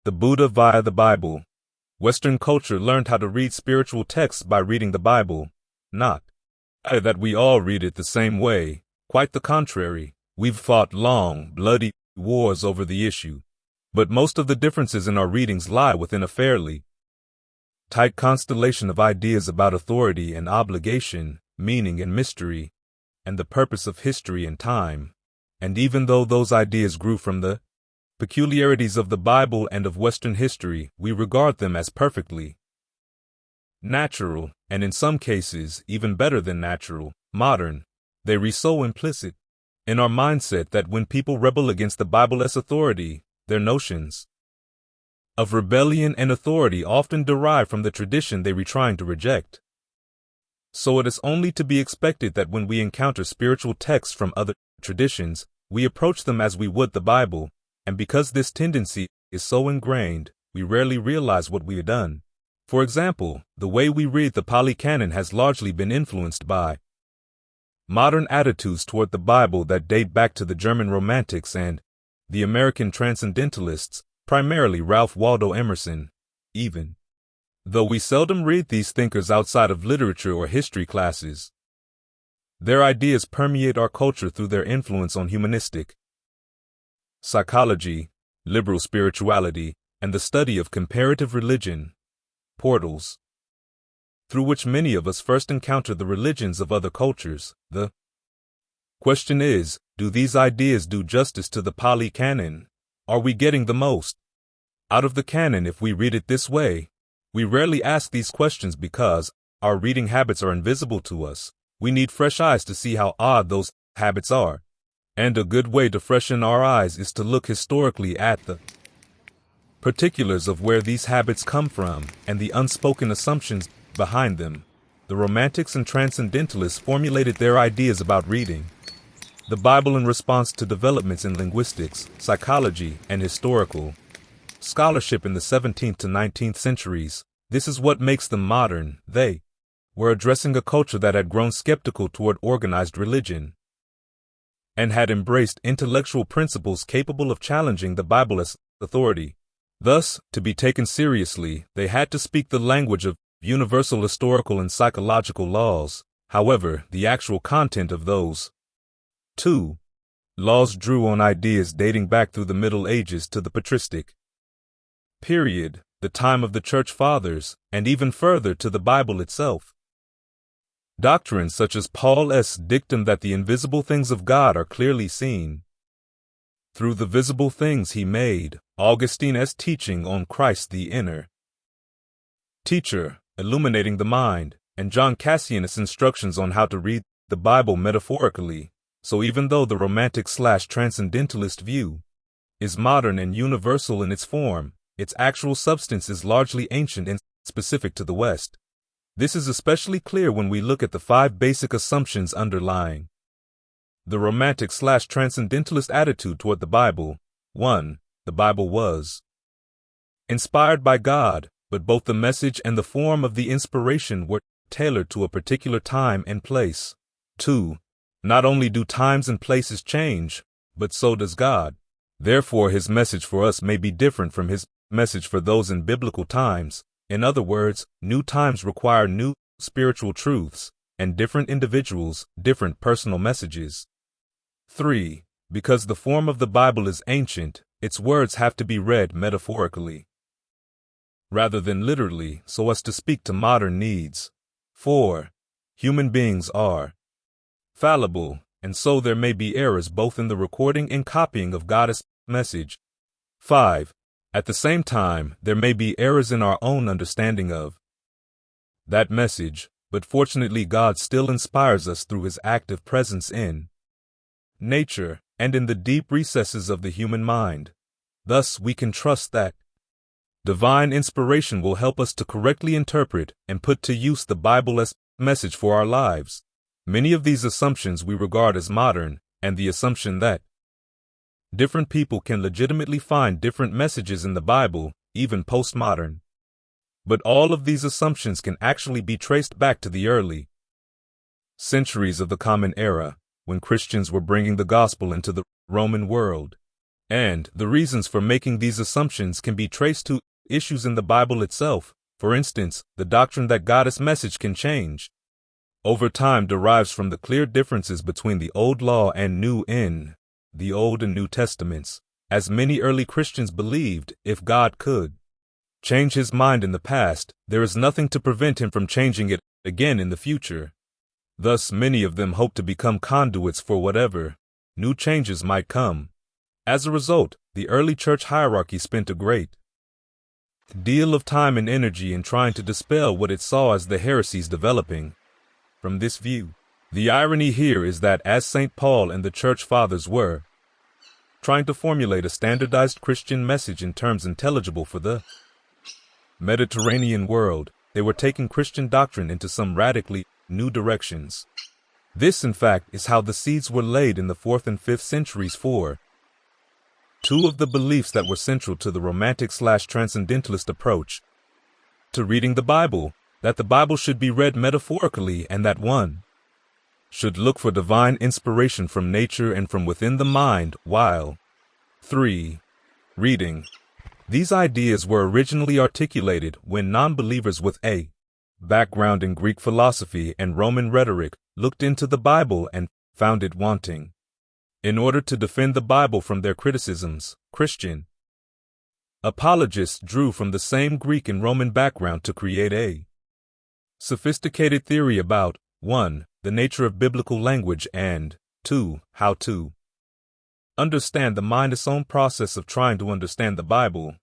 The Buddha via the Bible. Western culture learned how to read spiritual texts by reading the Bible, not that we all read it the same way. Quite the contrary. We've fought long, bloody wars over the issue. But most of the differences in our readings lie within a fairly tight constellation of ideas about authority and obligation, meaning and mystery, and the purpose of history and time. And even though those ideas grew from the peculiarities of the Bible and of Western history, we regard them as perfectly natural, and in some cases, even better than natural, modern. They re so implicit in our mindset that when people rebel against the Bible as authority, their notions of rebellion and authority often derive from the tradition they were trying to reject. So it is only to be expected that when we encounter spiritual texts from other traditions, we approach them as we would the Bible, and because this tendency is so ingrained, we rarely realize what we have done. For example, the way we read the Pali Canon has largely been influenced by modern attitudes toward the Bible that date back to the German Romantics and the American Transcendentalists, primarily Ralph Waldo Emerson. Even though we seldom read these thinkers outside of literature or history classes, their ideas permeate our culture through their influence on humanistic psychology, liberal spirituality, and the study of comparative religion, portals through which many of us first encounter the religions of other cultures. The question is, do these ideas do justice to the Pali Canon? Are we getting the most out of the canon if we read it this way? We rarely ask these questions because our reading habits are invisible to us. We need fresh eyes to see how odd those habits are. And a good way to freshen our eyes is to look historically at the particulars of where these habits come from and the unspoken assumptions behind them. The Romantics and Transcendentalists formulated their ideas about reading the Bible in response to developments in linguistics, psychology, and historical scholarship in the 17th to 19th centuries. This is what makes them modern. They were addressing a culture that had grown skeptical toward organized religion and had embraced intellectual principles capable of challenging the Bible as authority. Thus, to be taken seriously, they had to speak the language of universal historical and psychological laws. However, the actual content of those laws drew on ideas dating back through the Middle Ages to the patristic period, the time of the Church Fathers, and even further to the Bible itself. Doctrines such as Paul's dictum that the invisible things of God are clearly seen through the visible things he made, Augustine's teaching on Christ the inner teacher, illuminating the mind, and John Cassian's instructions on how to read the Bible metaphorically. So even though the Romantic/Transcendentalist view is modern and universal in its form, its actual substance is largely ancient and specific to the West. This is especially clear when we look at the 5 basic assumptions underlying the Romantic/Transcendentalist attitude toward the Bible. 1. The Bible was inspired by God, but both the message and the form of the inspiration were tailored to a particular time and place. 2. Not only do times and places change, but so does God. Therefore, his message for us may be different from his message for those in biblical times. In other words, new times require new spiritual truths, and different individuals, different personal messages. 3. Because the form of the Bible is ancient, its words have to be read metaphorically, rather than literally, so as to speak to modern needs. 4. Human beings are fallible, and so there may be errors both in the recording and copying of God's message. 5. At the same time, there may be errors in our own understanding of that message, but fortunately God still inspires us through his active presence in nature and in the deep recesses of the human mind. Thus, we can trust that divine inspiration will help us to correctly interpret and put to use the Bible's message for our lives. Many of these assumptions we regard as modern, and the assumption that different people can legitimately find different messages in the Bible, even postmodern. But all of these assumptions can actually be traced back to the early centuries of the Common Era, when Christians were bringing the gospel into the Roman world. And the reasons for making these assumptions can be traced to issues in the Bible itself. For instance, the doctrine that God's message can change over time derives from the clear differences between the Old Law and New in the Old and New Testaments. As many early Christians believed, if God could change his mind in the past, there is nothing to prevent him from changing it again in the future. Thus, many of them hoped to become conduits for whatever new changes might come. As a result, the early church hierarchy spent a great deal of time and energy in trying to dispel what it saw as the heresies developing. From this view, the irony here is that as St. Paul and the church fathers were trying to formulate a standardized Christian message in terms intelligible for the Mediterranean world, they were taking Christian doctrine into some radically new directions. This, in fact, is how the seeds were laid in the 4th and 5th centuries for two of the beliefs that were central to the Romantic/Transcendentalist approach to reading the Bible, that the Bible should be read metaphorically and that one should look for divine inspiration from nature and from within the mind while 3. Reading. These ideas were originally articulated when non-believers with a background in Greek philosophy and Roman rhetoric looked into the Bible and found it wanting. In order to defend the Bible from their criticisms, Christian apologists drew from the same Greek and Roman background to create a sophisticated theory about 1. The nature of biblical language and 2. How to understand the mind's own process of trying to understand the Bible.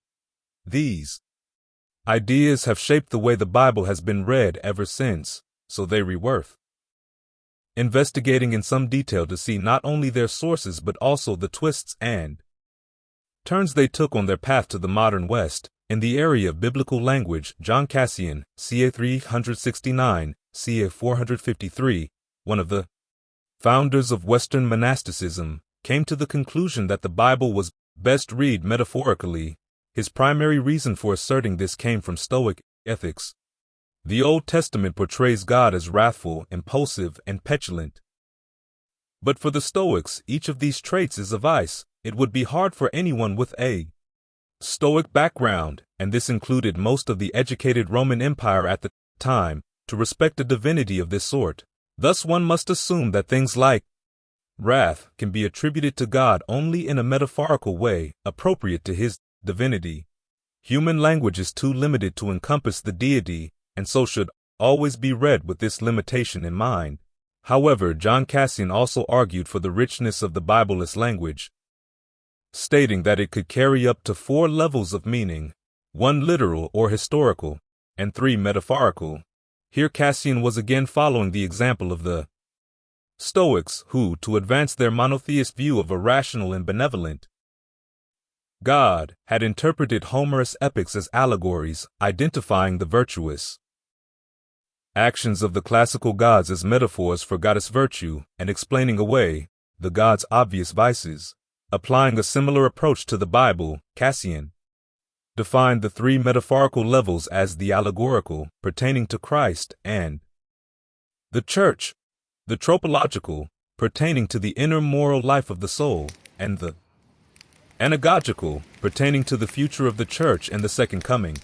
These ideas have shaped the way the Bible has been read ever since, so they are worth investigating in some detail to see not only their sources but also the twists and turns they took on their path to the modern West. In the area of biblical language, John Cassian, ca. 369, ca. 453, one of the founders of Western monasticism, came to the conclusion that the Bible was best read metaphorically. His primary reason for asserting this came from Stoic ethics. The Old Testament portrays God as wrathful, impulsive, and petulant. But for the Stoics, each of these traits is a vice. It would be hard for anyone with a Stoic background, and this included most of the educated Roman Empire at the time, to respect a divinity of this sort. Thus one must assume that things like wrath can be attributed to God only in a metaphorical way, appropriate to his divinity. Human language is too limited to encompass the deity, and so should always be read with this limitation in mind. However, John Cassian also argued for the richness of the Bible's language, stating that it could carry up to 4 levels of meaning, 1 literal or historical, and 3 metaphorical. Here Cassian was again following the example of the Stoics, who, to advance their monotheist view of a rational and benevolent God, had interpreted Homer's epics as allegories, identifying the virtuous actions of the classical gods as metaphors for goddess virtue, and explaining away the gods' obvious vices. Applying a similar approach to the Bible, Cassian defined the 3 metaphorical levels as the allegorical, pertaining to Christ, and the church, the tropological, pertaining to the inner moral life of the soul, and the anagogical, pertaining to the future of the church and the second coming.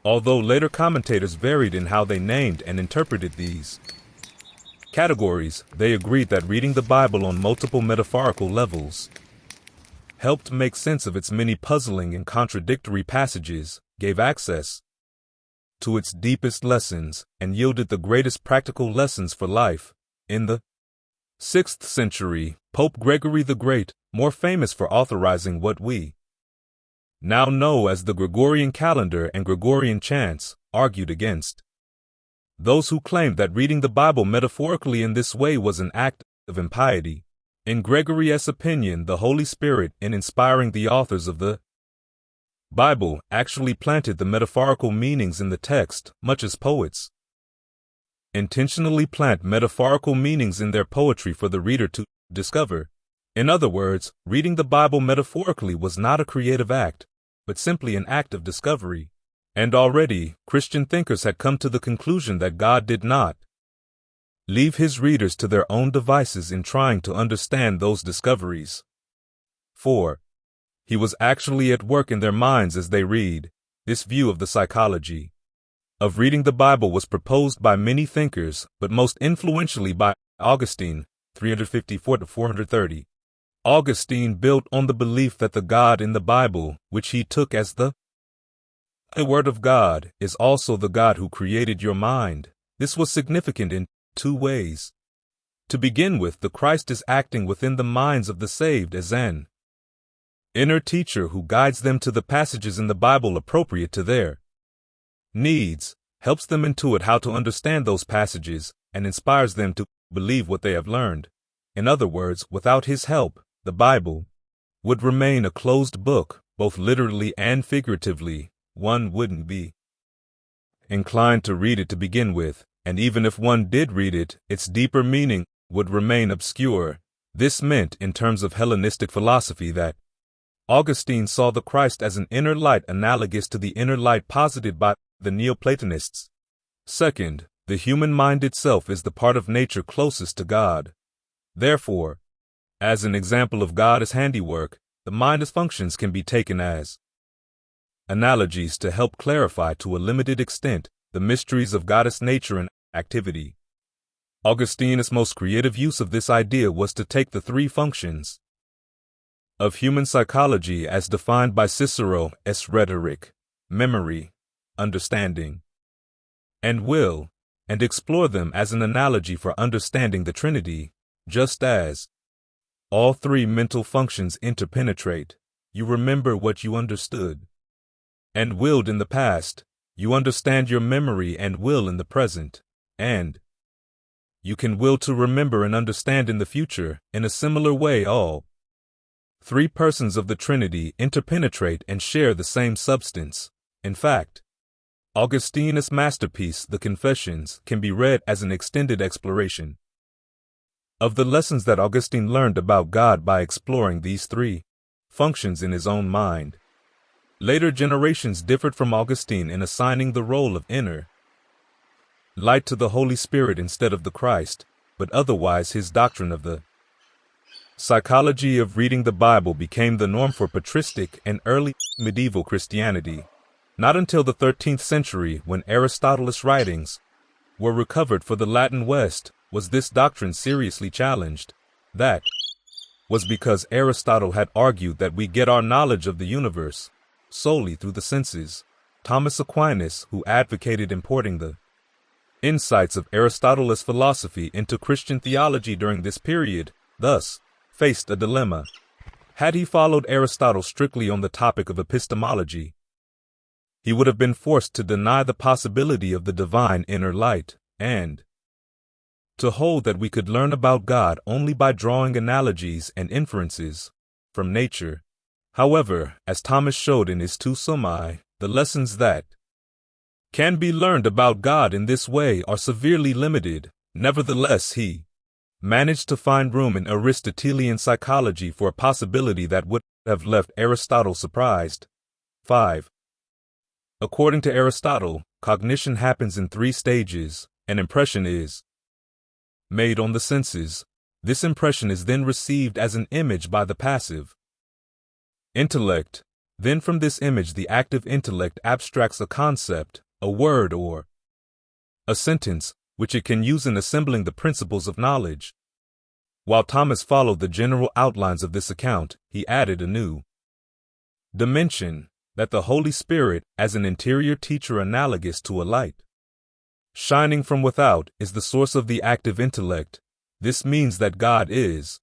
Although later commentators varied in how they named and interpreted these categories, they agreed that reading the Bible on multiple metaphorical levels helped make sense of its many puzzling and contradictory passages, gave access to its deepest lessons, and yielded the greatest practical lessons for life. In the 6th century, Pope Gregory the Great, more famous for authorizing what we now know as the Gregorian calendar and Gregorian chants, argued against those who claimed that reading the Bible metaphorically in this way was an act of impiety. In Gregory's opinion, the Holy Spirit, in inspiring the authors of the Bible, actually planted the metaphorical meanings in the text, much as poets intentionally plant metaphorical meanings in their poetry for the reader to discover. In other words, reading the Bible metaphorically was not a creative act, but simply an act of discovery. And already, Christian thinkers had come to the conclusion that God did not leave his readers to their own devices in trying to understand those discoveries. 4. He was actually at work in their minds as they read. This view of the psychology of reading the Bible was proposed by many thinkers, but most influentially by Augustine, 354 to 430. Augustine built on the belief that the God in the Bible, which he took as the Word of God, is also the God who created your mind. This was significant in two ways. To begin with, the Christ is acting within the minds of the saved as an inner teacher who guides them to the passages in the Bible appropriate to their needs, helps them intuit how to understand those passages, and inspires them to believe what they have learned. In other words, without his help, the Bible would remain a closed book, both literally and figuratively. One wouldn't be inclined to read it to begin with, and even if one did read it, its deeper meaning would remain obscure. This meant, in terms of Hellenistic philosophy, that Augustine saw the Christ as an inner light analogous to the inner light posited by the Neoplatonists. Second, the human mind itself is the part of nature closest to God. Therefore, as an example of God's handiwork, the mind's functions can be taken as analogies to help clarify to a limited extent the mysteries of God's nature and activity. Augustine's most creative use of this idea was to take the three functions of human psychology as defined by Cicero's rhetoric, memory, understanding, and will, and explore them as an analogy for understanding the Trinity, just as all three mental functions interpenetrate. You remember what you understood and willed in the past, you understand your memory and will in the present, and you can will to remember and understand in the future. In a similar way, all three persons of the Trinity interpenetrate and share the same substance. In fact, Augustine's masterpiece, The Confessions, can be read as an extended exploration of the lessons that Augustine learned about God by exploring these three functions in his own mind. Later generations differed from Augustine in assigning the role of inner light to the Holy Spirit instead of the Christ, but otherwise his doctrine of the psychology of reading the Bible became the norm for patristic and early medieval Christianity. Not until the 13th century, when Aristotle's writings were recovered for the Latin West, was this doctrine seriously challenged. That was because Aristotle had argued that we get our knowledge of the universe solely through the senses. Thomas Aquinas, who advocated importing the insights of Aristotle's philosophy into Christian theology during this period, thus faced a dilemma. Had he followed Aristotle strictly on the topic of epistemology, he would have been forced to deny the possibility of the divine inner light, and to hold that we could learn about God only by drawing analogies and inferences from nature. However, as Thomas showed in his Two Summae, the lessons that can be learned about God in this way are severely limited. Nevertheless, he managed to find room in Aristotelian psychology for a possibility that would have left Aristotle surprised. 5. According to Aristotle, cognition happens in three stages. An impression is made on the senses. This impression is then received as an image by the passive intellect. Then from this image the active intellect abstracts a concept, a word or a sentence, which it can use in assembling the principles of knowledge. While Thomas followed the general outlines of this account, he added a new dimension, that the Holy Spirit, as an interior teacher analogous to a light shining from without, is the source of the active intellect. This means that God is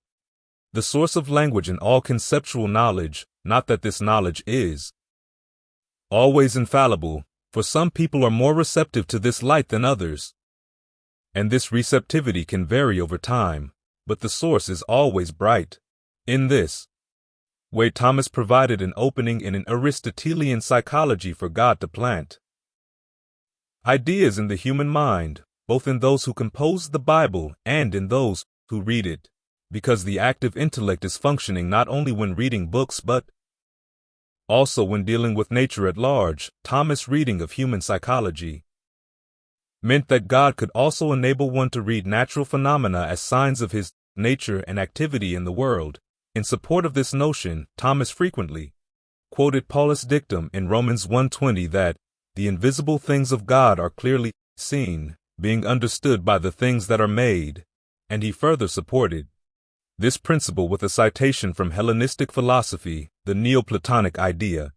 the source of language and all conceptual knowledge, not that this knowledge is always infallible, for some people are more receptive to this light than others, and this receptivity can vary over time, but the source is always bright. In this way, Thomas provided an opening in an Aristotelian psychology for God to plant ideas in the human mind, both in those who compose the Bible and in those who read it, because the active intellect is functioning not only when reading books but also when dealing with nature at large. Thomas' reading of human psychology meant that God could also enable one to read natural phenomena as signs of his nature and activity in the world. In support of this notion, Thomas frequently quoted Paul's dictum in Romans 1:20 that the invisible things of God are clearly seen, being understood by the things that are made, and he further supported this principle with a citation from Hellenistic philosophy, the Neoplatonic idea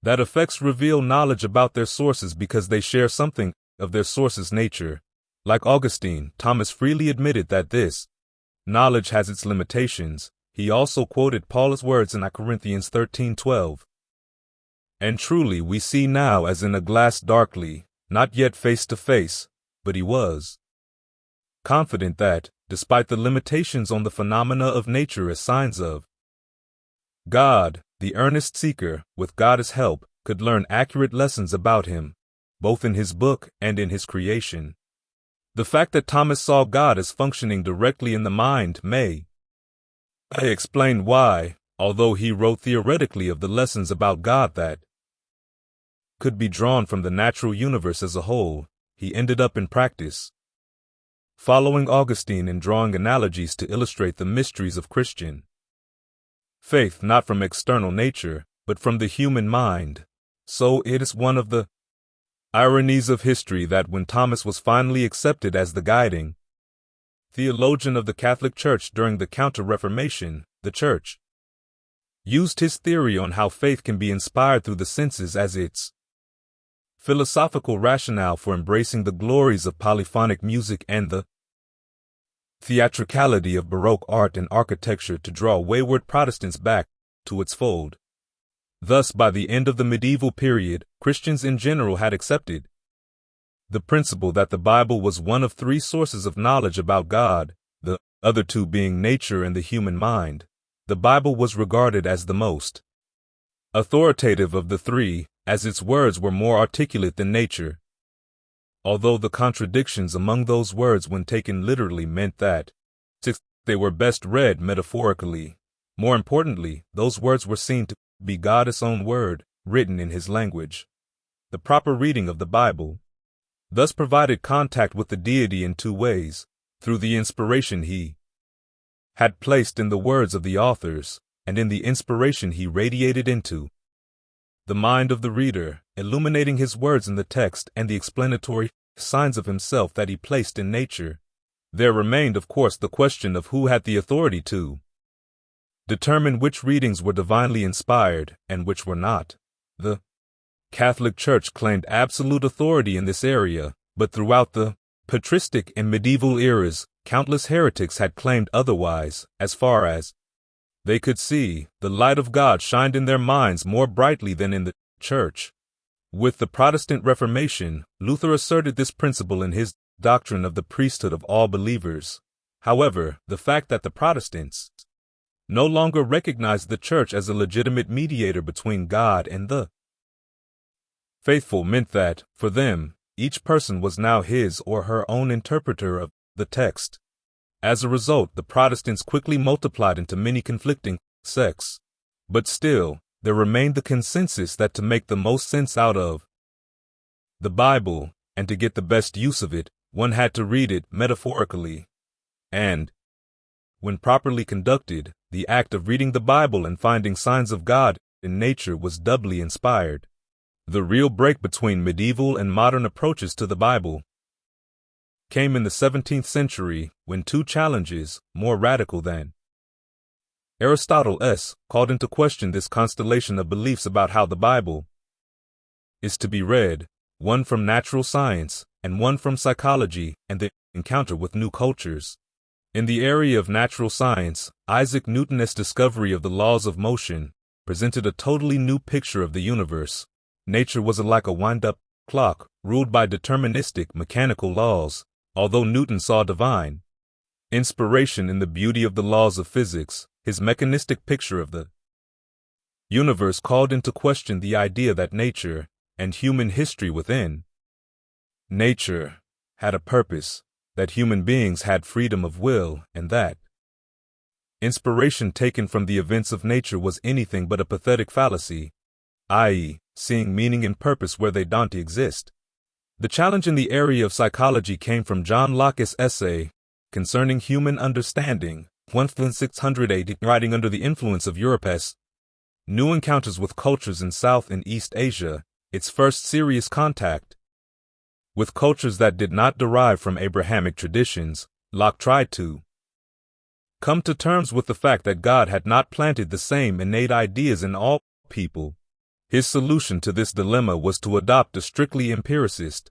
that effects reveal knowledge about their sources because they share something of their source's nature. Like Augustine, Thomas freely admitted that this knowledge has its limitations. He also quoted Paul's words in Corinthians 13:12. And truly we see now as in a glass darkly, not yet face to face, but he was confident that, despite the limitations on the phenomena of nature as signs of God, the earnest seeker, with God's help, could learn accurate lessons about him, both in his book and in his creation. The fact that Thomas saw God as functioning directly in the mind may explain why, although he wrote theoretically of the lessons about God that could be drawn from the natural universe as a whole, he ended up in practice following Augustine and drawing analogies to illustrate the mysteries of Christian faith not from external nature, but from the human mind. So it is one of the ironies of history that when Thomas was finally accepted as the guiding theologian of the Catholic Church during the Counter-Reformation, the Church used his theory on how faith can be inspired through the senses as its philosophical rationale for embracing the glories of polyphonic music and the theatricality of Baroque art and architecture to draw wayward Protestants back to its fold. Thus, by the end of the medieval period, Christians in general had accepted the principle that the Bible was one of three sources of knowledge about God, the other two being nature and the human mind. The Bible was regarded as the most authoritative of the three, as its words were more articulate than nature. Although the contradictions among those words when taken literally meant that they were best read metaphorically. More importantly, those words were seen to be God's own word, written in his language. The proper reading of the Bible thus provided contact with the deity in two ways, through the inspiration he had placed in the words of the authors, and in the inspiration he radiated into the mind of the reader, illuminating his words in the text and the explanatory signs of himself that he placed in nature. There remained, of course, the question of who had the authority to determine which readings were divinely inspired and which were not. The Catholic Church claimed absolute authority in this area, but throughout the patristic and medieval eras, countless heretics had claimed otherwise. As far as they could see, the light of God shined in their minds more brightly than in the Church. With the Protestant Reformation, Luther asserted this principle in his doctrine of the priesthood of all believers. However, the fact that the Protestants no longer recognized the Church as a legitimate mediator between God and the faithful meant that, for them, each person was now his or her own interpreter of the text. As a result, the Protestants quickly multiplied into many conflicting sects. But still, there remained the consensus that to make the most sense out of the Bible, and to get the best use of it, one had to read it metaphorically. And, when properly conducted, the act of reading the Bible and finding signs of God in nature was doubly inspired. The real break between medieval and modern approaches to the Bible came in the 17th century when two challenges, more radical than Aristotle's, called into question this constellation of beliefs about how the Bible is to be read, one from natural science and one from psychology and the encounter with new cultures. In the area of natural science, Isaac Newton's discovery of the laws of motion presented a totally new picture of the universe. Nature was like a wind-up clock, ruled by deterministic mechanical laws. Although Newton saw divine inspiration in the beauty of the laws of physics, his mechanistic picture of the universe called into question the idea that nature, and human history within nature, had a purpose, that human beings had freedom of will, and that inspiration taken from the events of nature was anything but a pathetic fallacy, i.e., seeing meaning and purpose where they don't exist. The challenge in the area of psychology came from John Locke's essay concerning human understanding, 1680, writing under the influence of Europe's new encounters with cultures in South and East Asia, its first serious contact with cultures that did not derive from Abrahamic traditions. Locke tried to come to terms with the fact that God had not planted the same innate ideas in all people. His solution to this dilemma was to adopt a strictly empiricist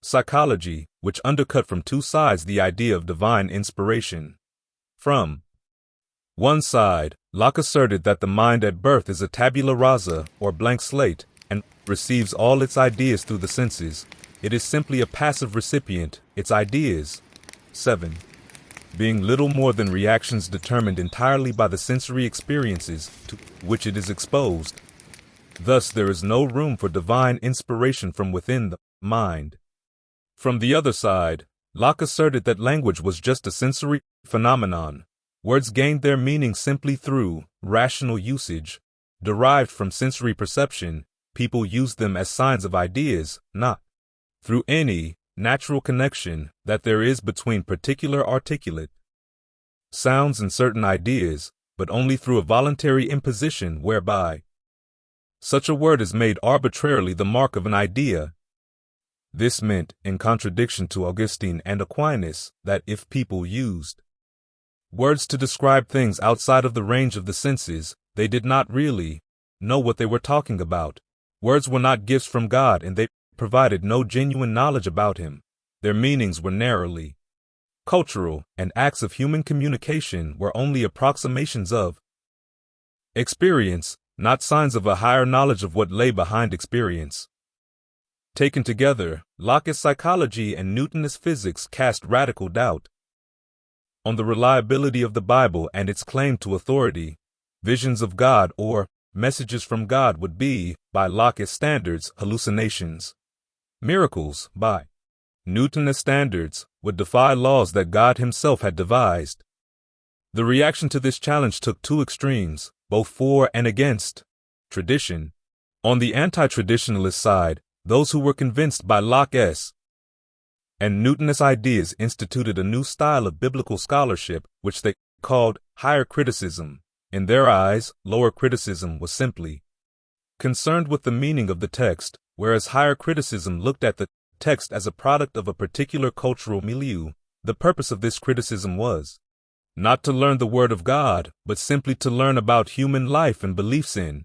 psychology, which undercut from two sides the idea of divine inspiration. From one side, Locke asserted that the mind at birth is a tabula rasa, or blank slate, and receives all its ideas through the senses. It is simply a passive recipient, its ideas, 7, being little more than reactions determined entirely by the sensory experiences to which it is exposed. Thus, there is no room for divine inspiration from within the mind. From the other side, Locke asserted that language was just a sensory phenomenon. Words gained their meaning simply through rational usage. Derived from sensory perception, people used them as signs of ideas, not through any natural connection that there is between particular articulate sounds and certain ideas, but only through a voluntary imposition whereby such a word is made arbitrarily the mark of an idea. This meant, in contradiction to Augustine and Aquinas, that if people used words to describe things outside of the range of the senses, they did not really know what they were talking about. Words were not gifts from God, and they provided no genuine knowledge about Him. Their meanings were narrowly cultural, and acts of human communication were only approximations of experience, not signs of a higher knowledge of what lay behind experience. Taken together, Locke's psychology and Newton's physics cast radical doubt on the reliability of the Bible and its claim to authority. Visions of God, or messages from God, would be, by Locke's standards, hallucinations. Miracles, by Newton's standards, would defy laws that God himself had devised. The reaction to this challenge took two extremes, both for and against tradition. On the anti-traditionalist side, those who were convinced by Locke's and Newton's ideas instituted a new style of biblical scholarship, which they called higher criticism. In their eyes, lower criticism was simply concerned with the meaning of the text, whereas higher criticism looked at the text as a product of a particular cultural milieu. The purpose of this criticism was not to learn the Word of God, but simply to learn about human life and beliefs in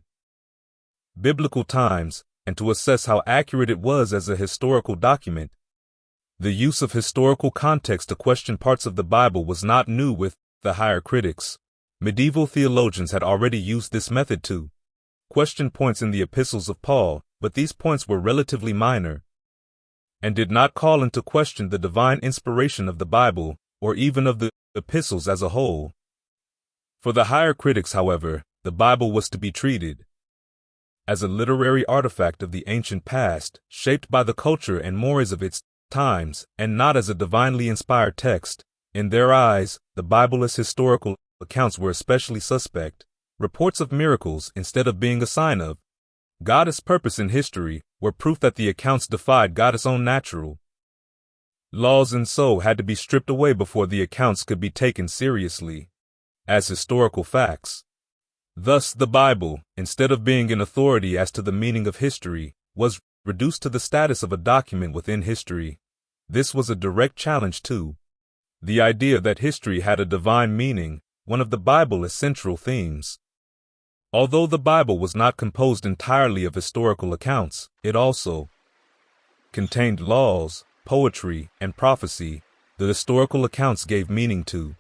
biblical times, and to assess how accurate it was as a historical document. The use of historical context to question parts of the Bible was not new with the higher critics. Medieval theologians had already used this method to question points in the epistles of Paul, but these points were relatively minor and did not call into question the divine inspiration of the Bible, or even of the epistles as a whole. For the higher critics, however, the Bible was to be treated as a literary artifact of the ancient past, shaped by the culture and mores of its times, and not as a divinely inspired text. In their eyes, the Bible's historical accounts were especially suspect. Reports of miracles, instead of being a sign of God's purpose in history, were proof that the accounts defied God's own natural laws, and so had to be stripped away before the accounts could be taken seriously as historical facts. Thus, the Bible, instead of being an authority as to the meaning of history, was reduced to the status of a document within history. This was a direct challenge to the idea that history had a divine meaning, one of the Bible's central themes. Although the Bible was not composed entirely of historical accounts, it also contained laws, poetry, and prophecy. The historical accounts gave meaning to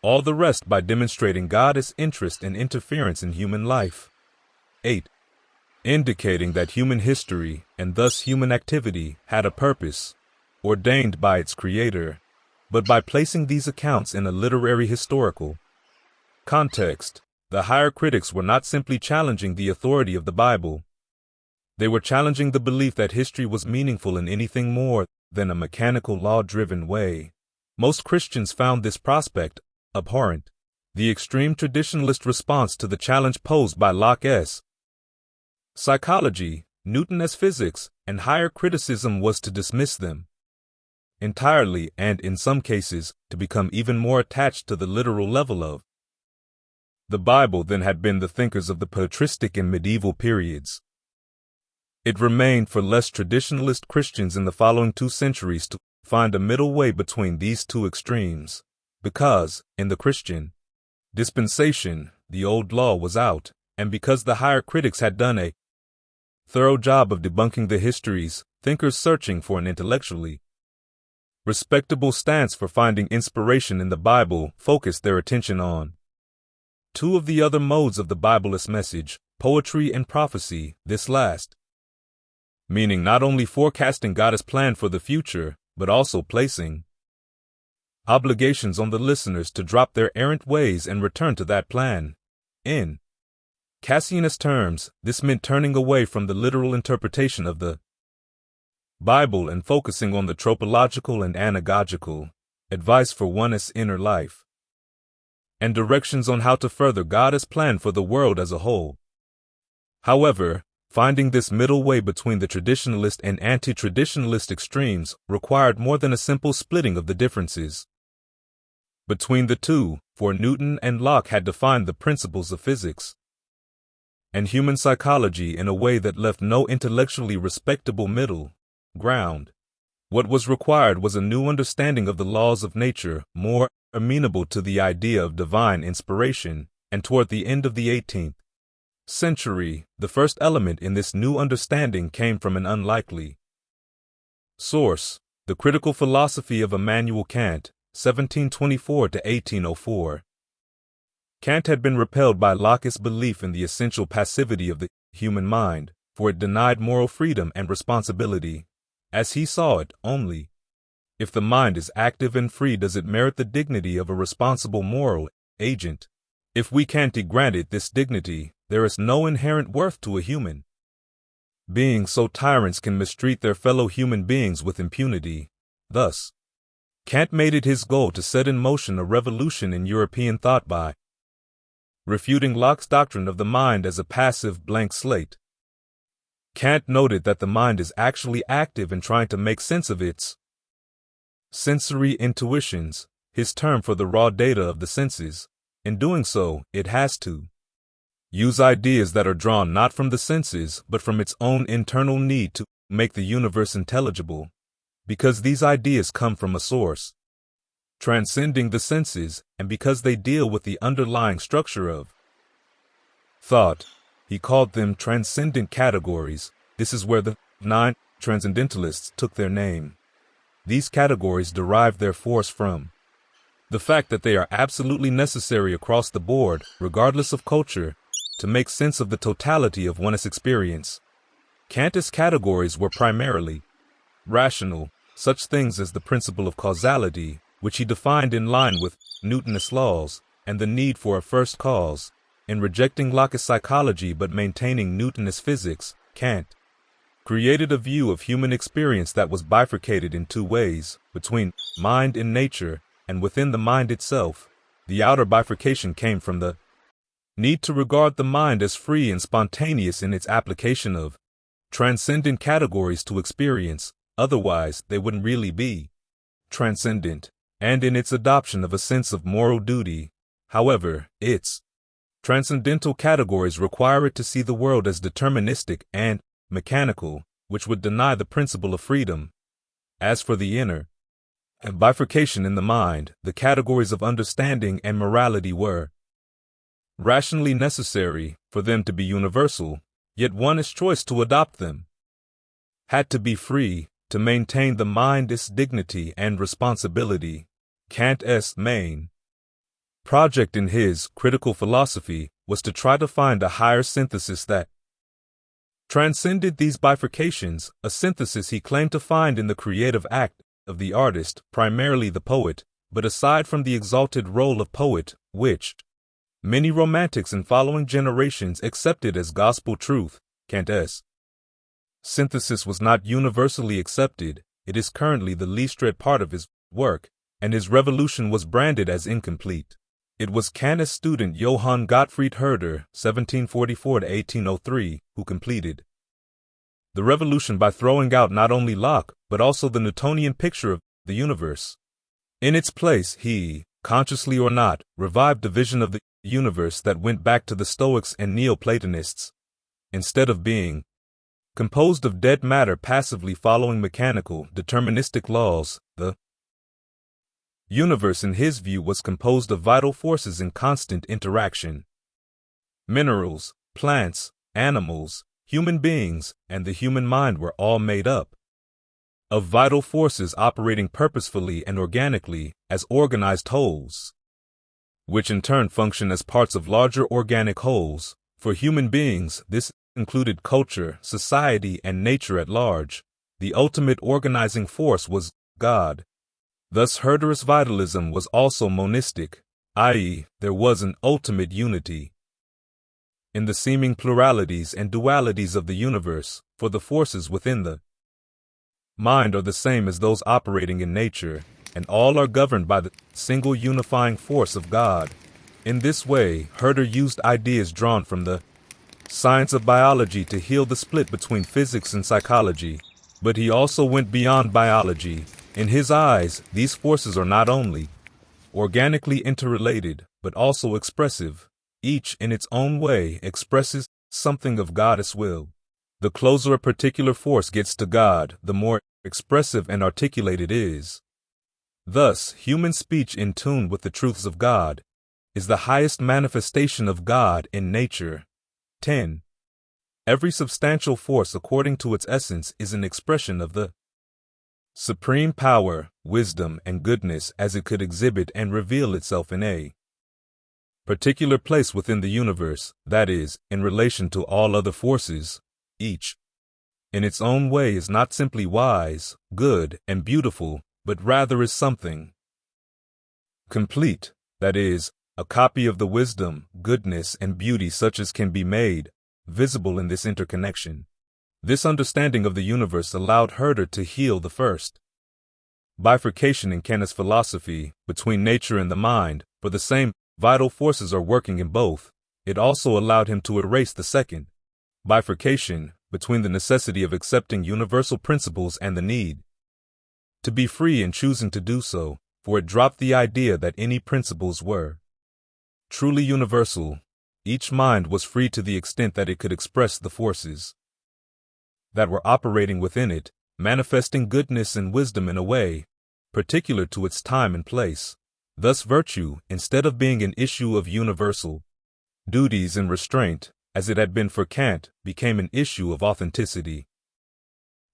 all the rest by demonstrating God's interest and interference in human life. 8. Indicating that human history, and thus human activity, had a purpose, ordained by its creator, but by placing these accounts in a literary historical context, the higher critics were not simply challenging the authority of the Bible. They were challenging the belief that history was meaningful in anything more than a mechanical law-driven way. Most Christians found this prospect abhorrent. The extreme traditionalist response to the challenge posed by Locke's psychology, Newton's physics, and higher criticism was to dismiss them. entirely and, in some cases, to become even more attached to the literal level of the Bible than had been the thinkers of the patristic and medieval periods. It remained for less traditionalist Christians in the following 2 centuries to find a middle way between these 2 extremes, because, in the Christian dispensation, the old law was out, and because the higher critics had done a thorough job of debunking the histories, thinkers searching for an intellectually respectable stance for finding inspiration in the Bible focused their attention on 2 of the other modes of the Bible's message, poetry and prophecy, this last meaning not only forecasting God's plan for the future, but also placing obligations on the listeners to drop their errant ways and return to that plan. In Cassianist terms, this meant turning away from the literal interpretation of the Bible and focusing on the tropological and anagogical advice for one's inner life, and directions on how to further God's plan for the world as a whole. However, finding this middle way between the traditionalist and anti-traditionalist extremes required more than a simple splitting of the differences between the 2, for Newton and Locke had defined the principles of physics and human psychology in a way that left no intellectually respectable middle ground. What was required was a new understanding of the laws of nature, more amenable to the idea of divine inspiration, and toward the end of the 18th century, the first element in this new understanding came from an unlikely source, the critical philosophy of Immanuel Kant, 1724 to 1804. Kant had been repelled by Locke's belief in the essential passivity of the human mind, for it denied moral freedom and responsibility. As he saw it, only if the mind is active and free does it merit the dignity of a responsible moral agent. If we can't grant it this dignity, there is no inherent worth to a human being, so tyrants can mistreat their fellow human beings with impunity. Thus, Kant made it his goal to set in motion a revolution in European thought by refuting Locke's doctrine of the mind as a passive blank slate. Kant noted that the mind is actually active in trying to make sense of its sensory intuitions, his term for the raw data of the senses. In doing so, it has to use ideas that are drawn not from the senses, but from its own internal need to make the universe intelligible, because these ideas come from a source transcending the senses, and because they deal with the underlying structure of thought. He called them transcendent categories. This is where the 9 Transcendentalists took their name. These categories derive their force from the fact that they are absolutely necessary across the board, regardless of culture, to make sense of the totality of one's experience. Kant's categories were primarily rational, such things as the principle of causality, which he defined in line with Newton's laws, and the need for a first cause. In rejecting Locke's psychology but maintaining Newton's physics, Kant created a view of human experience that was bifurcated in 2 ways, between mind and nature, and within the mind itself. The outer bifurcation came from the need to regard the mind as free and spontaneous in its application of transcendent categories to experience, otherwise they wouldn't really be transcendent, and in its adoption of a sense of moral duty. However, its transcendental categories require it to see the world as deterministic and mechanical, which would deny the principle of freedom. As for the inner bifurcation in the mind, the categories of understanding and morality were rationally necessary for them to be universal, yet one's choice to adopt them had to be free to maintain the mind's dignity and responsibility. Kant's main project in his critical philosophy was to try to find a higher synthesis that transcended these bifurcations, a synthesis he claimed to find in the creative act of the artist, primarily the poet, but aside from the exalted role of poet, which many romantics in following generations accepted as gospel truth, Kant's synthesis was not universally accepted. It is currently the least read part of his work, and his revolution was branded as incomplete. It was Kant's student Johann Gottfried Herder, 1744 to 1803, who completed the revolution by throwing out not only Locke, but also the Newtonian picture of the universe. In its place, he, consciously or not, revived a vision of the universe that went back to the Stoics and Neoplatonists. Instead of being composed of dead matter passively following mechanical, deterministic laws, the universe in his view was composed of vital forces in constant interaction. Minerals, plants, animals, human beings, and the human mind were all made up of vital forces operating purposefully and organically as organized wholes, which in turn function as parts of larger organic wholes. For human beings, this included culture, society, and nature at large. The ultimate organizing force was God. Thus, Herderist vitalism was also monistic, i.e., there was an ultimate unity in the seeming pluralities and dualities of the universe, for the forces within the mind are the same as those operating in nature, and all are governed by the single unifying force of God. In this way, Herder used ideas drawn from the science of biology to heal the split between physics and psychology, but he also went beyond biology. In his eyes, these forces are not only organically interrelated, but also expressive. Each, in its own way, expresses something of God's will. The closer a particular force gets to God, the more expressive and articulate it is. Thus, human speech in tune with the truths of God is the highest manifestation of God in nature. 10. Every substantial force, according to its essence, is an expression of the supreme power, wisdom, and goodness as it could exhibit and reveal itself in a particular place within the universe, that is, in relation to all other forces. Each, in its own way, is not simply wise, good, and beautiful, but rather is something complete, that is, a copy of the wisdom, goodness, and beauty such as can be made visible in this interconnection. This understanding of the universe allowed Herder to heal the first bifurcation in Kant's philosophy between nature and the mind, for the same vital forces are working in both. It also allowed him to erase the second bifurcation between the necessity of accepting universal principles and the need to be free in choosing to do so, for it dropped the idea that any principles were truly universal. Each mind was free to the extent that it could express the forces that were operating within it, manifesting goodness and wisdom in a way particular to its time and place. Thus virtue, instead of being an issue of universal duties and restraint, as it had been for Kant, became an issue of authenticity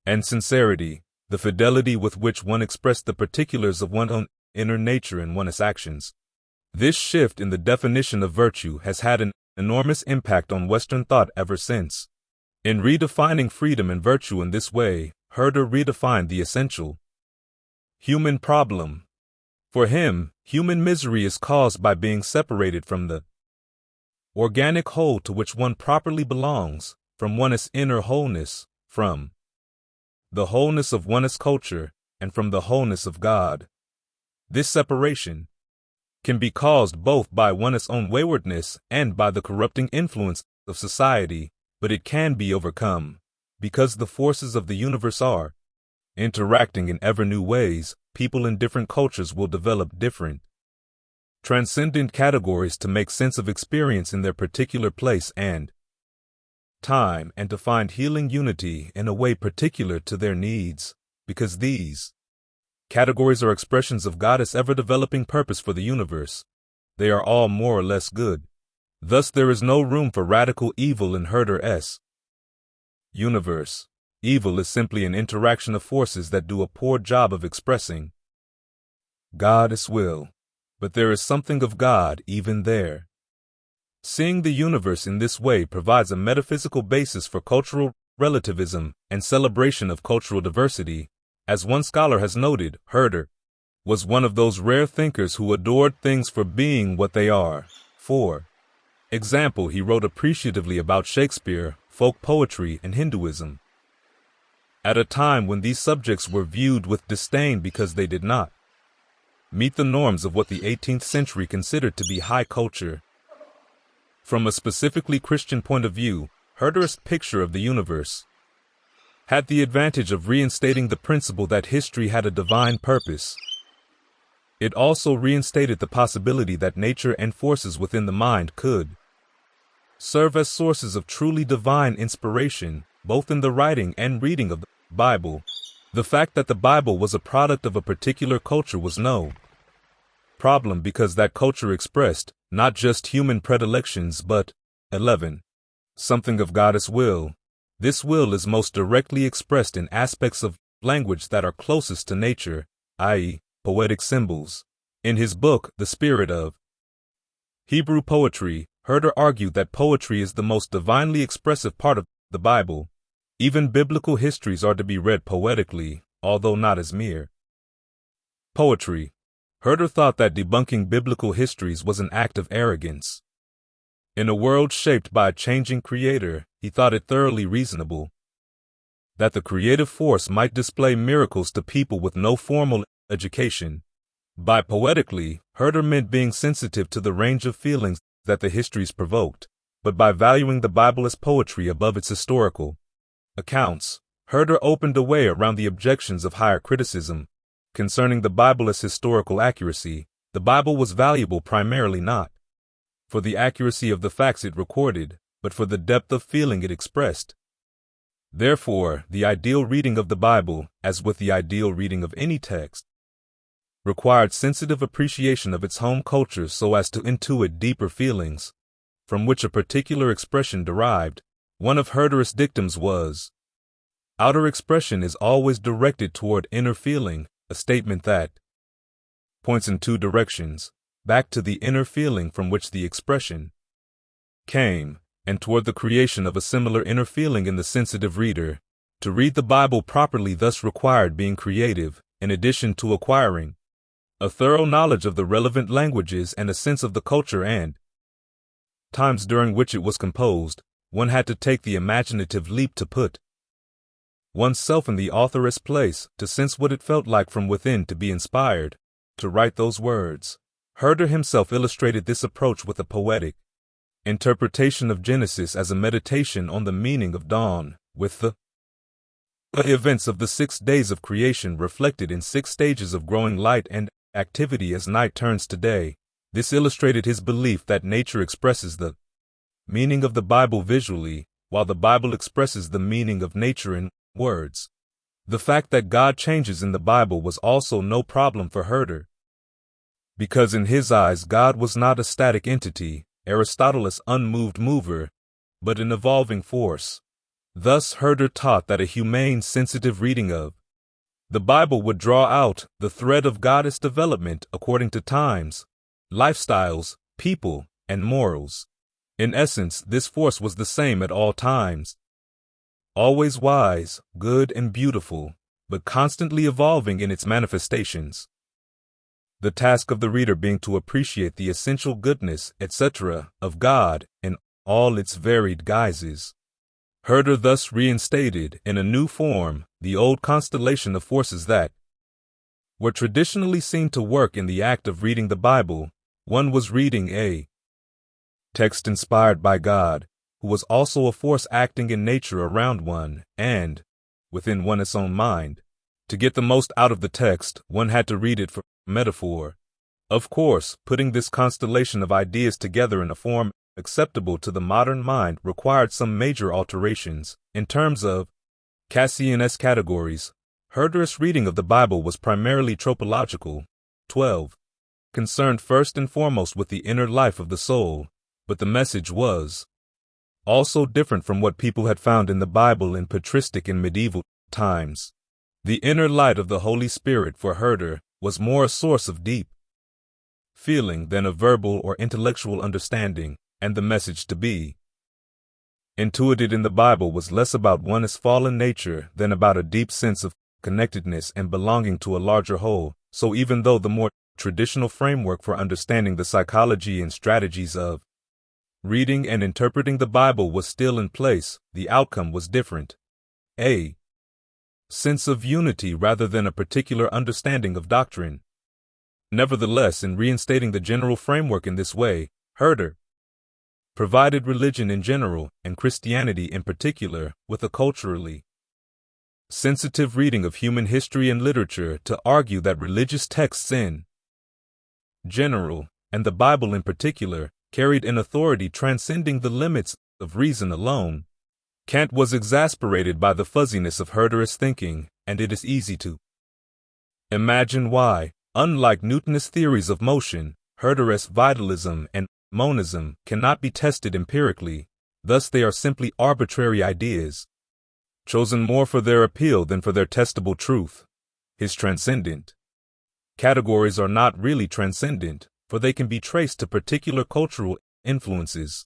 and sincerity, the fidelity with which one expressed the particulars of one's own inner nature in one's actions. This shift in the definition of virtue has had an enormous impact on Western thought ever since. In redefining freedom and virtue in this way, Herder redefined the essential human problem. For him, human misery is caused by being separated from the organic whole to which one properly belongs, from one's inner wholeness, from the wholeness of one's culture, and from the wholeness of God. This separation can be caused both by one's own waywardness and by the corrupting influence of society, but it can be overcome. Because the forces of the universe are interacting in ever new ways, people in different cultures will develop different transcendent categories to make sense of experience in their particular place and time, and to find healing unity in a way particular to their needs, because these categories are expressions of God's ever-developing purpose for the universe. They are all more or less good. Thus there is no room for radical evil in Herder's universe. Evil is simply an interaction of forces that do a poor job of expressing God's will. But there is something of God even there. Seeing the universe in this way provides a metaphysical basis for cultural relativism and celebration of cultural diversity. As one scholar has noted, Herder was one of those rare thinkers who adored things for being what they are. For example, he wrote appreciatively about Shakespeare, folk poetry, and Hinduism, at a time when these subjects were viewed with disdain because they did not meet the norms of what the 18th century considered to be high culture. From a specifically Christian point of view, Herder's picture of the universe had the advantage of reinstating the principle that history had a divine purpose. It also reinstated the possibility that nature and forces within the mind could serve as sources of truly divine inspiration, both in the writing and reading of the Bible. The fact that the Bible was a product of a particular culture was no problem because that culture expressed not just human predilections but 11. Something of God's will. This will is most directly expressed in aspects of language that are closest to nature, i.e., poetic symbols. In his book, The Spirit of Hebrew Poetry, Herder argued that poetry is the most divinely expressive part of the Bible. Even biblical histories are to be read poetically, although not as mere poetry. Herder thought that debunking biblical histories was an act of arrogance. In a world shaped by a changing creator, he thought it thoroughly reasonable that the creative force might display miracles to people with no formal education. By poetically, Herder meant being sensitive to the range of feelings that the histories provoked, but by valuing the Bible as poetry above its historical accounts, Herder opened a way around the objections of higher criticism concerning the Bible as historical accuracy. The Bible was valuable primarily not for the accuracy of the facts it recorded, but for the depth of feeling it expressed. Therefore, the ideal reading of the Bible, as with the ideal reading of any text, required sensitive appreciation of its home culture so as to intuit deeper feelings, from which a particular expression derived. One of Herder's dictums was, "Outer expression is always directed toward inner feeling," a statement that points in two directions, back to the inner feeling from which the expression came, and toward the creation of a similar inner feeling in the sensitive reader. To read the Bible properly thus required being creative, in addition to acquiring a thorough knowledge of the relevant languages and a sense of the culture and times during which it was composed. One had to take the imaginative leap to put oneself in the authoress place, to sense what it felt like from within to be inspired to write those words. Herder himself illustrated this approach with a poetic interpretation of Genesis as a meditation on the meaning of dawn, with the events of the 6 days of creation reflected in 6 stages of growing light and activity as night turns to day. This illustrated his belief that nature expresses the meaning of the Bible visually, while the Bible expresses the meaning of nature in words. The fact that God changes in the Bible was also no problem for Herder, because in his eyes God was not a static entity, Aristoteles' unmoved mover, but an evolving force. Thus Herder taught that a humane, sensitive reading of the Bible would draw out the thread of God's development according to times, lifestyles, people, and morals. In essence, this force was the same at all times, always wise, good, and beautiful, but constantly evolving in its manifestations. The task of the reader being to appreciate the essential goodness, etc., of God in all its varied guises. Herder thus reinstated, in a new form, the old constellation of forces that were traditionally seen to work in the act of reading the Bible. One was reading a text inspired by God, who was also a force acting in nature around one, and, within one's own mind. To get the most out of the text, one had to read it for metaphor. Of course, putting this constellation of ideas together in a form acceptable to the modern mind required some major alterations. In terms of Cassian's categories, Herder's reading of the Bible was primarily tropological, 12, concerned first and foremost with the inner life of the soul, but the message was also different from what people had found in the Bible in patristic and medieval times. The inner light of the Holy Spirit for Herder was more a source of deep feeling than of verbal or intellectual understanding, and the message to be intuited in the Bible was less about one's fallen nature than about a deep sense of connectedness and belonging to a larger whole. So even though the more traditional framework for understanding the psychology and strategies of reading and interpreting the Bible was still in place, the outcome was different. A sense of unity rather than a particular understanding of doctrine. Nevertheless, in reinstating the general framework in this way, Herder provided religion in general, and Christianity in particular, with a culturally sensitive reading of human history and literature to argue that religious texts in general, and the Bible in particular, carried an authority transcending the limits of reason alone. Kant was exasperated by the fuzziness of Herderist thinking, and it is easy to imagine why. Unlike Newtonist theories of motion, Herderist vitalism and monism cannot be tested empirically, thus they are simply arbitrary ideas, chosen more for their appeal than for their testable truth. His transcendent categories are not really transcendent, for they can be traced to particular cultural influences.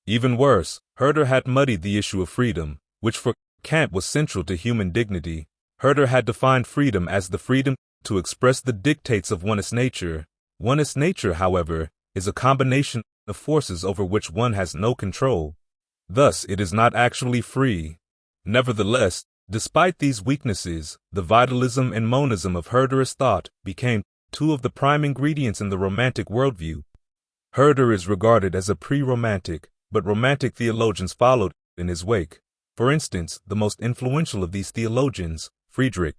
Even worse, Herder had muddied the issue of freedom, which for Kant was central to human dignity. Herder had defined freedom as the freedom to express the dictates of one's nature. One's nature, however, is a combination of forces over which one has no control. Thus, it is not actually free. Nevertheless, despite these weaknesses, the vitalism and monism of Herderist thought became two of the prime ingredients in the Romantic worldview. Herder is regarded as a pre-Romantic, but Romantic theologians followed in his wake. For instance, the most influential of these theologians, Friedrich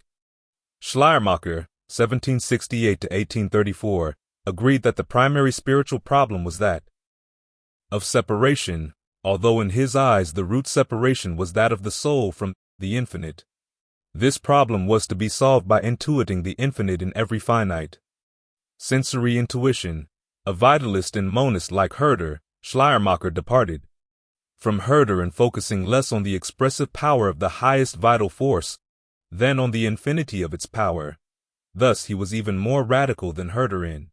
Schleiermacher, 1768 to 1834, agreed that the primary spiritual problem was that of separation, although in his eyes the root separation was that of the soul from the infinite. This problem was to be solved by intuiting the infinite in every finite sensory intuition. A vitalist and monist like Herder, Schleiermacher departed from Herder in focusing less on the expressive power of the highest vital force than on the infinity of its power. Thus he was even more radical than Herder in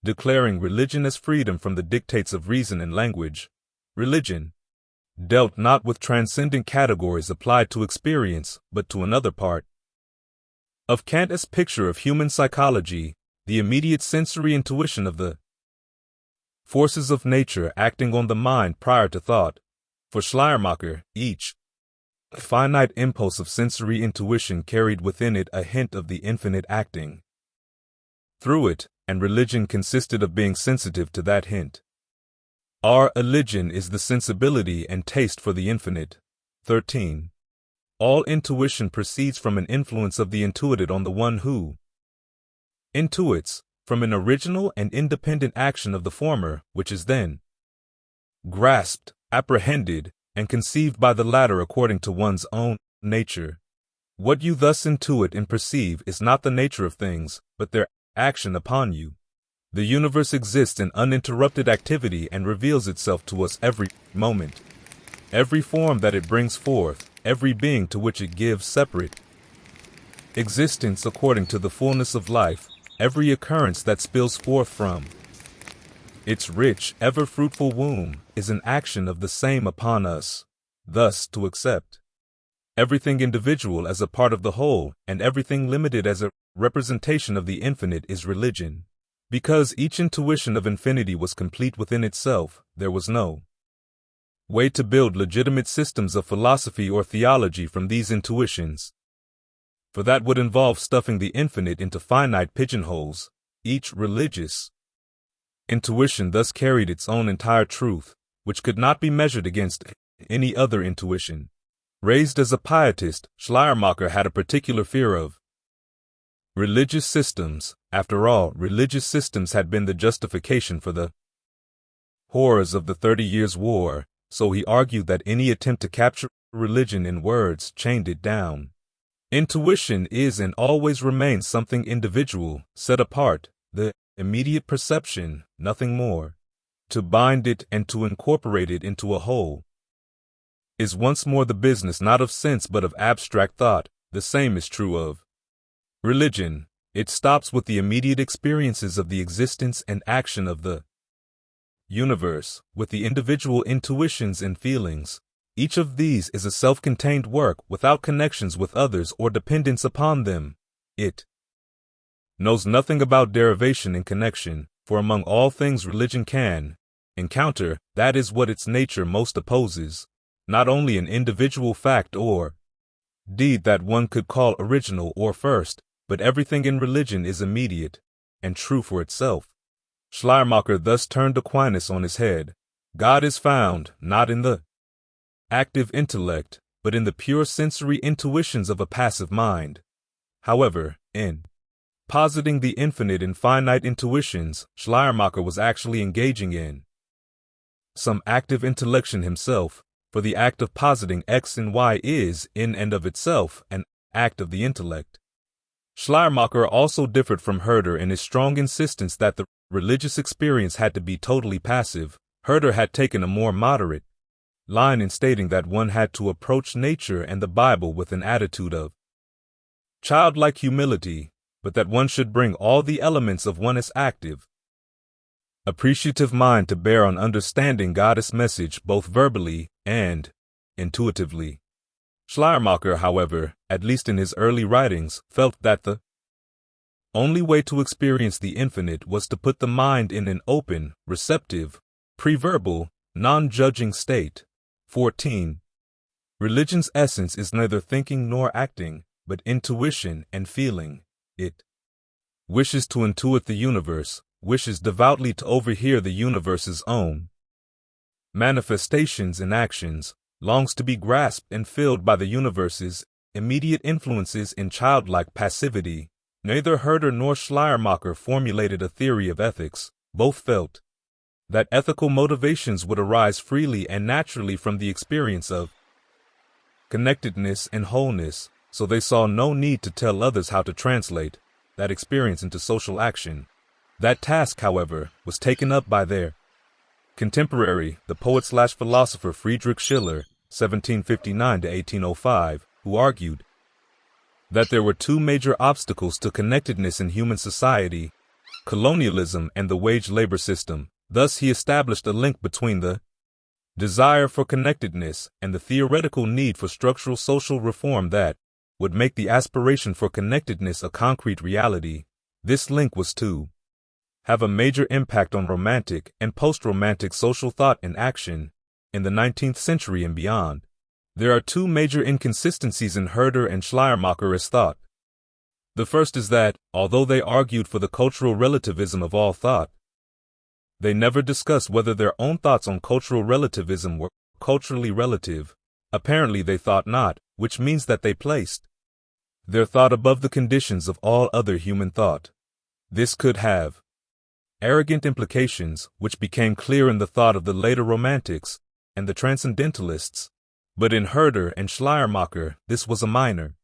declaring religion as freedom from the dictates of reason and language. Religion dealt not with transcendent categories applied to experience, but to another part of Kant's picture of human psychology, the immediate sensory intuition of the forces of nature acting on the mind prior to thought. For Schleiermacher, each finite impulse of sensory intuition carried within it a hint of the infinite acting through it, and religion consisted of being sensitive to that hint. Our religion is the sensibility and taste for the infinite. 13. All intuition proceeds from an influence of the intuited on the one who intuits, from an original and independent action of the former, which is then grasped, apprehended, and conceived by the latter according to one's own nature. What you thus intuit and perceive is not the nature of things, but their action upon you. The universe exists in uninterrupted activity and reveals itself to us every moment. Every form that it brings forth, every being to which it gives separate existence according to the fullness of life, every occurrence that spills forth from its rich, ever-fruitful womb, is an action of the same upon us. Thus, to accept everything individual as a part of the whole, and everything limited as a representation of the infinite is religion. Because each intuition of infinity was complete within itself, there was no way to build legitimate systems of philosophy or theology from these intuitions. For that would involve stuffing the infinite into finite pigeonholes. Each religious intuition thus carried its own entire truth, which could not be measured against any other intuition. Raised as a pietist, Schleiermacher had a particular fear of religious systems. After all, religious systems had been the justification for the horrors of the 30 Years' War, so he argued that any attempt to capture religion in words chained it down. Intuition is and always remains something individual, set apart, the immediate perception, nothing more. To bind it and to incorporate it into a whole is once more the business not of sense but of abstract thought. The same is true of religion. It stops with the immediate experiences of the existence and action of the universe, with the individual intuitions and feelings. Each of these is a self-contained work without connections with others or dependence upon them. It knows nothing about derivation and connection, for among all things religion can encounter, that is what its nature most opposes, not only an individual fact or deed that one could call original or first, but everything in religion is immediate and true for itself. Schleiermacher thus turned Aquinas on his head. God is found not in the active intellect, but in the pure sensory intuitions of a passive mind. However, in positing the infinite and finite intuitions, Schleiermacher was actually engaging in some active intellection himself, for the act of positing X and Y is, in and of itself, an act of the intellect. Schleiermacher also differed from Herder in his strong insistence that the religious experience had to be totally passive. Herder had taken a more moderate line in stating that one had to approach nature and the Bible with an attitude of childlike humility, but that one should bring all the elements of one's active, appreciative mind to bear on understanding God's message both verbally and intuitively. Schleiermacher, however, at least in his early writings, felt that the only way to experience the infinite was to put the mind in an open, receptive, pre-verbal, non-judging state. 14. Religion's essence is neither thinking nor acting, but intuition and feeling. It wishes to intuit the universe, wishes devoutly to overhear the universe's own manifestations and actions, longs to be grasped and filled by the universe's immediate influences in childlike passivity. Neither Herder nor Schleiermacher formulated a theory of ethics. Both felt that ethical motivations would arise freely and naturally from the experience of connectedness and wholeness, so they saw no need to tell others how to translate that experience into social action. That task, however, was taken up by their contemporary, the poet/philosopher Friedrich Schiller, 1759 to 1805, who argued that there were two major obstacles to connectedness in human society: colonialism and the wage labor system. Thus he established a link between the desire for connectedness and the theoretical need for structural social reform that would make the aspiration for connectedness a concrete reality. This link was to have a major impact on romantic and post-romantic social thought and action in the 19th century and beyond. There are two major inconsistencies in Herder and Schleiermacher's thought. The first is that, although they argued for the cultural relativism of all thought, they never discussed whether their own thoughts on cultural relativism were culturally relative. Apparently they thought not, which means that they placed their thought above the conditions of all other human thought. This could have arrogant implications, which became clear in the thought of the later Romantics and the Transcendentalists. But in Herder and Schleiermacher, this was a minor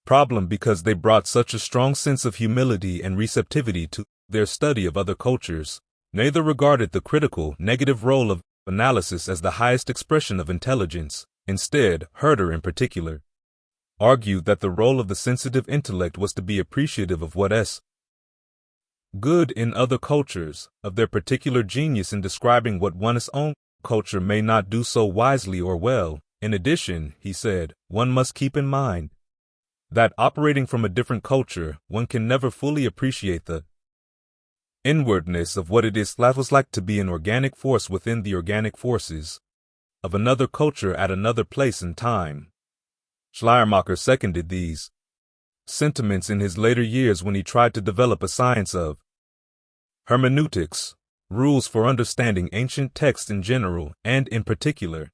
problem because they brought such a strong sense of humility and receptivity to their study of other cultures. Neither regarded the critical, negative role of analysis as the highest expression of intelligence. Instead, Herder in particular argued that the role of the sensitive intellect was to be appreciative of what's good in other cultures, of their particular genius in describing what one's own culture may not do so wisely or well. In addition, he said, one must keep in mind that operating from a different culture, one can never fully appreciate the inwardness of what it is that was like to be an organic force within the organic forces of another culture at another place and time. Schleiermacher seconded these sentiments in his later years when he tried to develop a science of hermeneutics, rules for understanding ancient texts in general and in particular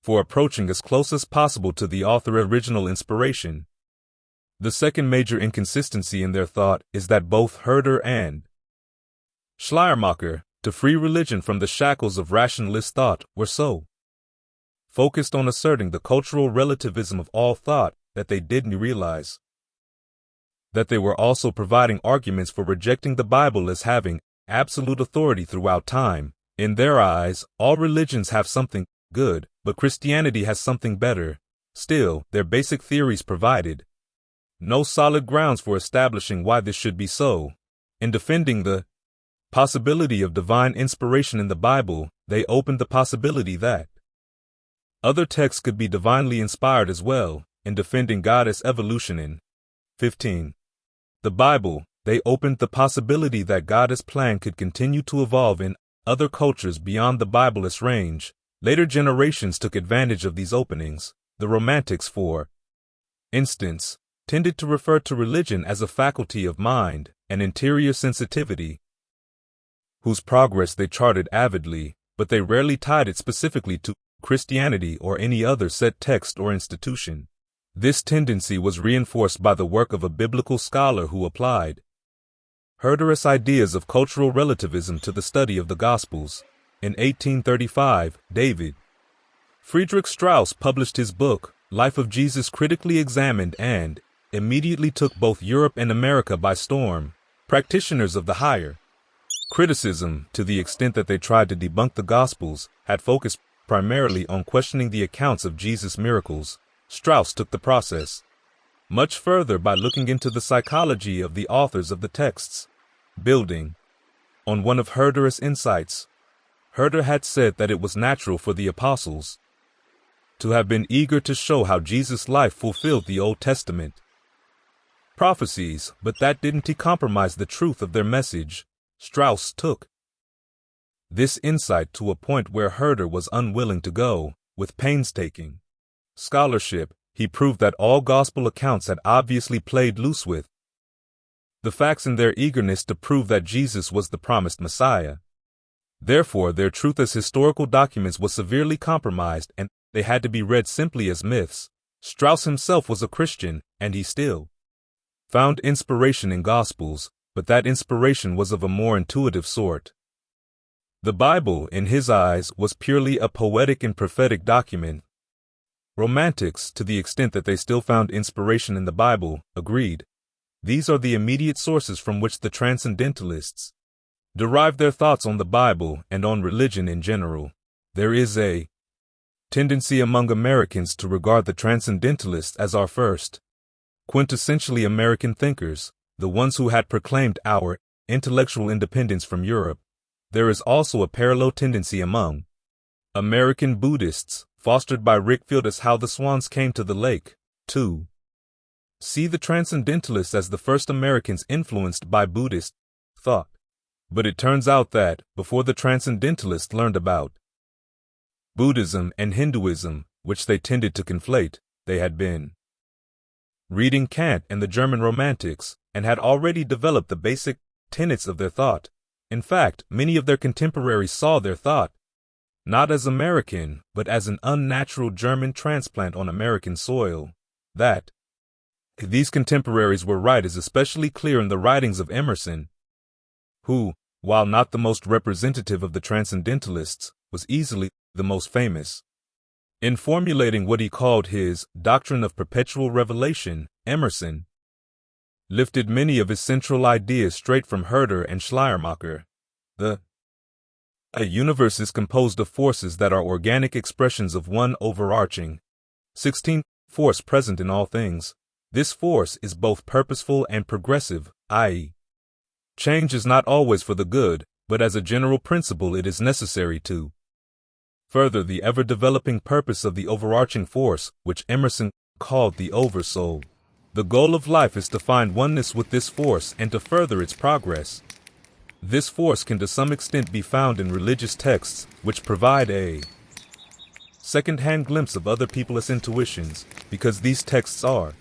for approaching as close as possible to the author's original inspiration. The second major inconsistency in their thought is that both Herder and Schleiermacher, to free religion from the shackles of rationalist thought, were so focused on asserting the cultural relativism of all thought that they didn't realize that they were also providing arguments for rejecting the Bible as having absolute authority throughout time. In their eyes, all religions have something good, but Christianity has something better. Still, their basic theories provided no solid grounds for establishing why this should be so. In defending the possibility of divine inspiration in the Bible, they opened the possibility that other texts could be divinely inspired as well. In defending God as evolution in 15. The Bible, they opened the possibility that God's plan could continue to evolve in other cultures beyond the Bible's range. Later generations took advantage of these openings. The Romantics, for instance, tended to refer to religion as a faculty of mind, an interior sensitivity, whose progress they charted avidly, but they rarely tied it specifically to Christianity, or any other set text or institution. This tendency was reinforced by the work of a biblical scholar who applied Herder's ideas of cultural relativism to the study of the Gospels. In 1835, David Friedrich Strauss published his book, Life of Jesus, critically examined and immediately took both Europe and America by storm. Practitioners of the higher criticism, to the extent that they tried to debunk the Gospels, had focused primarily on questioning the accounts of Jesus' miracles. Strauss took the process much further by looking into the psychology of the authors of the texts. Building on one of Herder's insights, Herder had said that it was natural for the apostles to have been eager to show how Jesus' life fulfilled the Old Testament prophecies, but that didn't compromise the truth of their message. Strauss took this insight to a point where Herder was unwilling to go. With painstaking scholarship, he proved that all gospel accounts had obviously played loose with the facts in their eagerness to prove that Jesus was the promised Messiah. Therefore, their truth as historical documents was severely compromised, and they had to be read simply as myths. Strauss himself was a Christian, and he still found inspiration in Gospels, but that inspiration was of a more intuitive sort. The Bible, in his eyes, was purely a poetic and prophetic document. Romantics, to the extent that they still found inspiration in the Bible, agreed. These are the immediate sources from which the Transcendentalists derived their thoughts on the Bible and on religion in general. There is a tendency among Americans to regard the Transcendentalists as our first quintessentially American thinkers, the ones who had proclaimed our intellectual independence from Europe. There is also a parallel tendency among American Buddhists, fostered by Rickfield as How the Swans Came to the Lake, to see the Transcendentalists as the first Americans influenced by Buddhist thought. But it turns out that, before the Transcendentalists learned about Buddhism and Hinduism, which they tended to conflate, they had been reading Kant and the German Romantics, and had already developed the basic tenets of their thought. In fact, many of their contemporaries saw their thought not as American, but as an unnatural German transplant on American soil. That these contemporaries were right is especially clear in the writings of Emerson, who, while not the most representative of the Transcendentalists, was easily the most famous. In formulating what he called his doctrine of perpetual revelation, Emerson lifted many of his central ideas straight from Herder and Schleiermacher. A universe is composed of forces that are organic expressions of one overarching 16th force present in all things. This force is both purposeful and progressive, i.e., change is not always for the good, but as a general principle it is necessary to further the ever-developing purpose of the overarching force, which Emerson called the oversoul. The goal of life is to find oneness with this force and to further its progress. This force can to some extent be found in religious texts, which provide a second-hand glimpse of other people's intuitions, because these texts are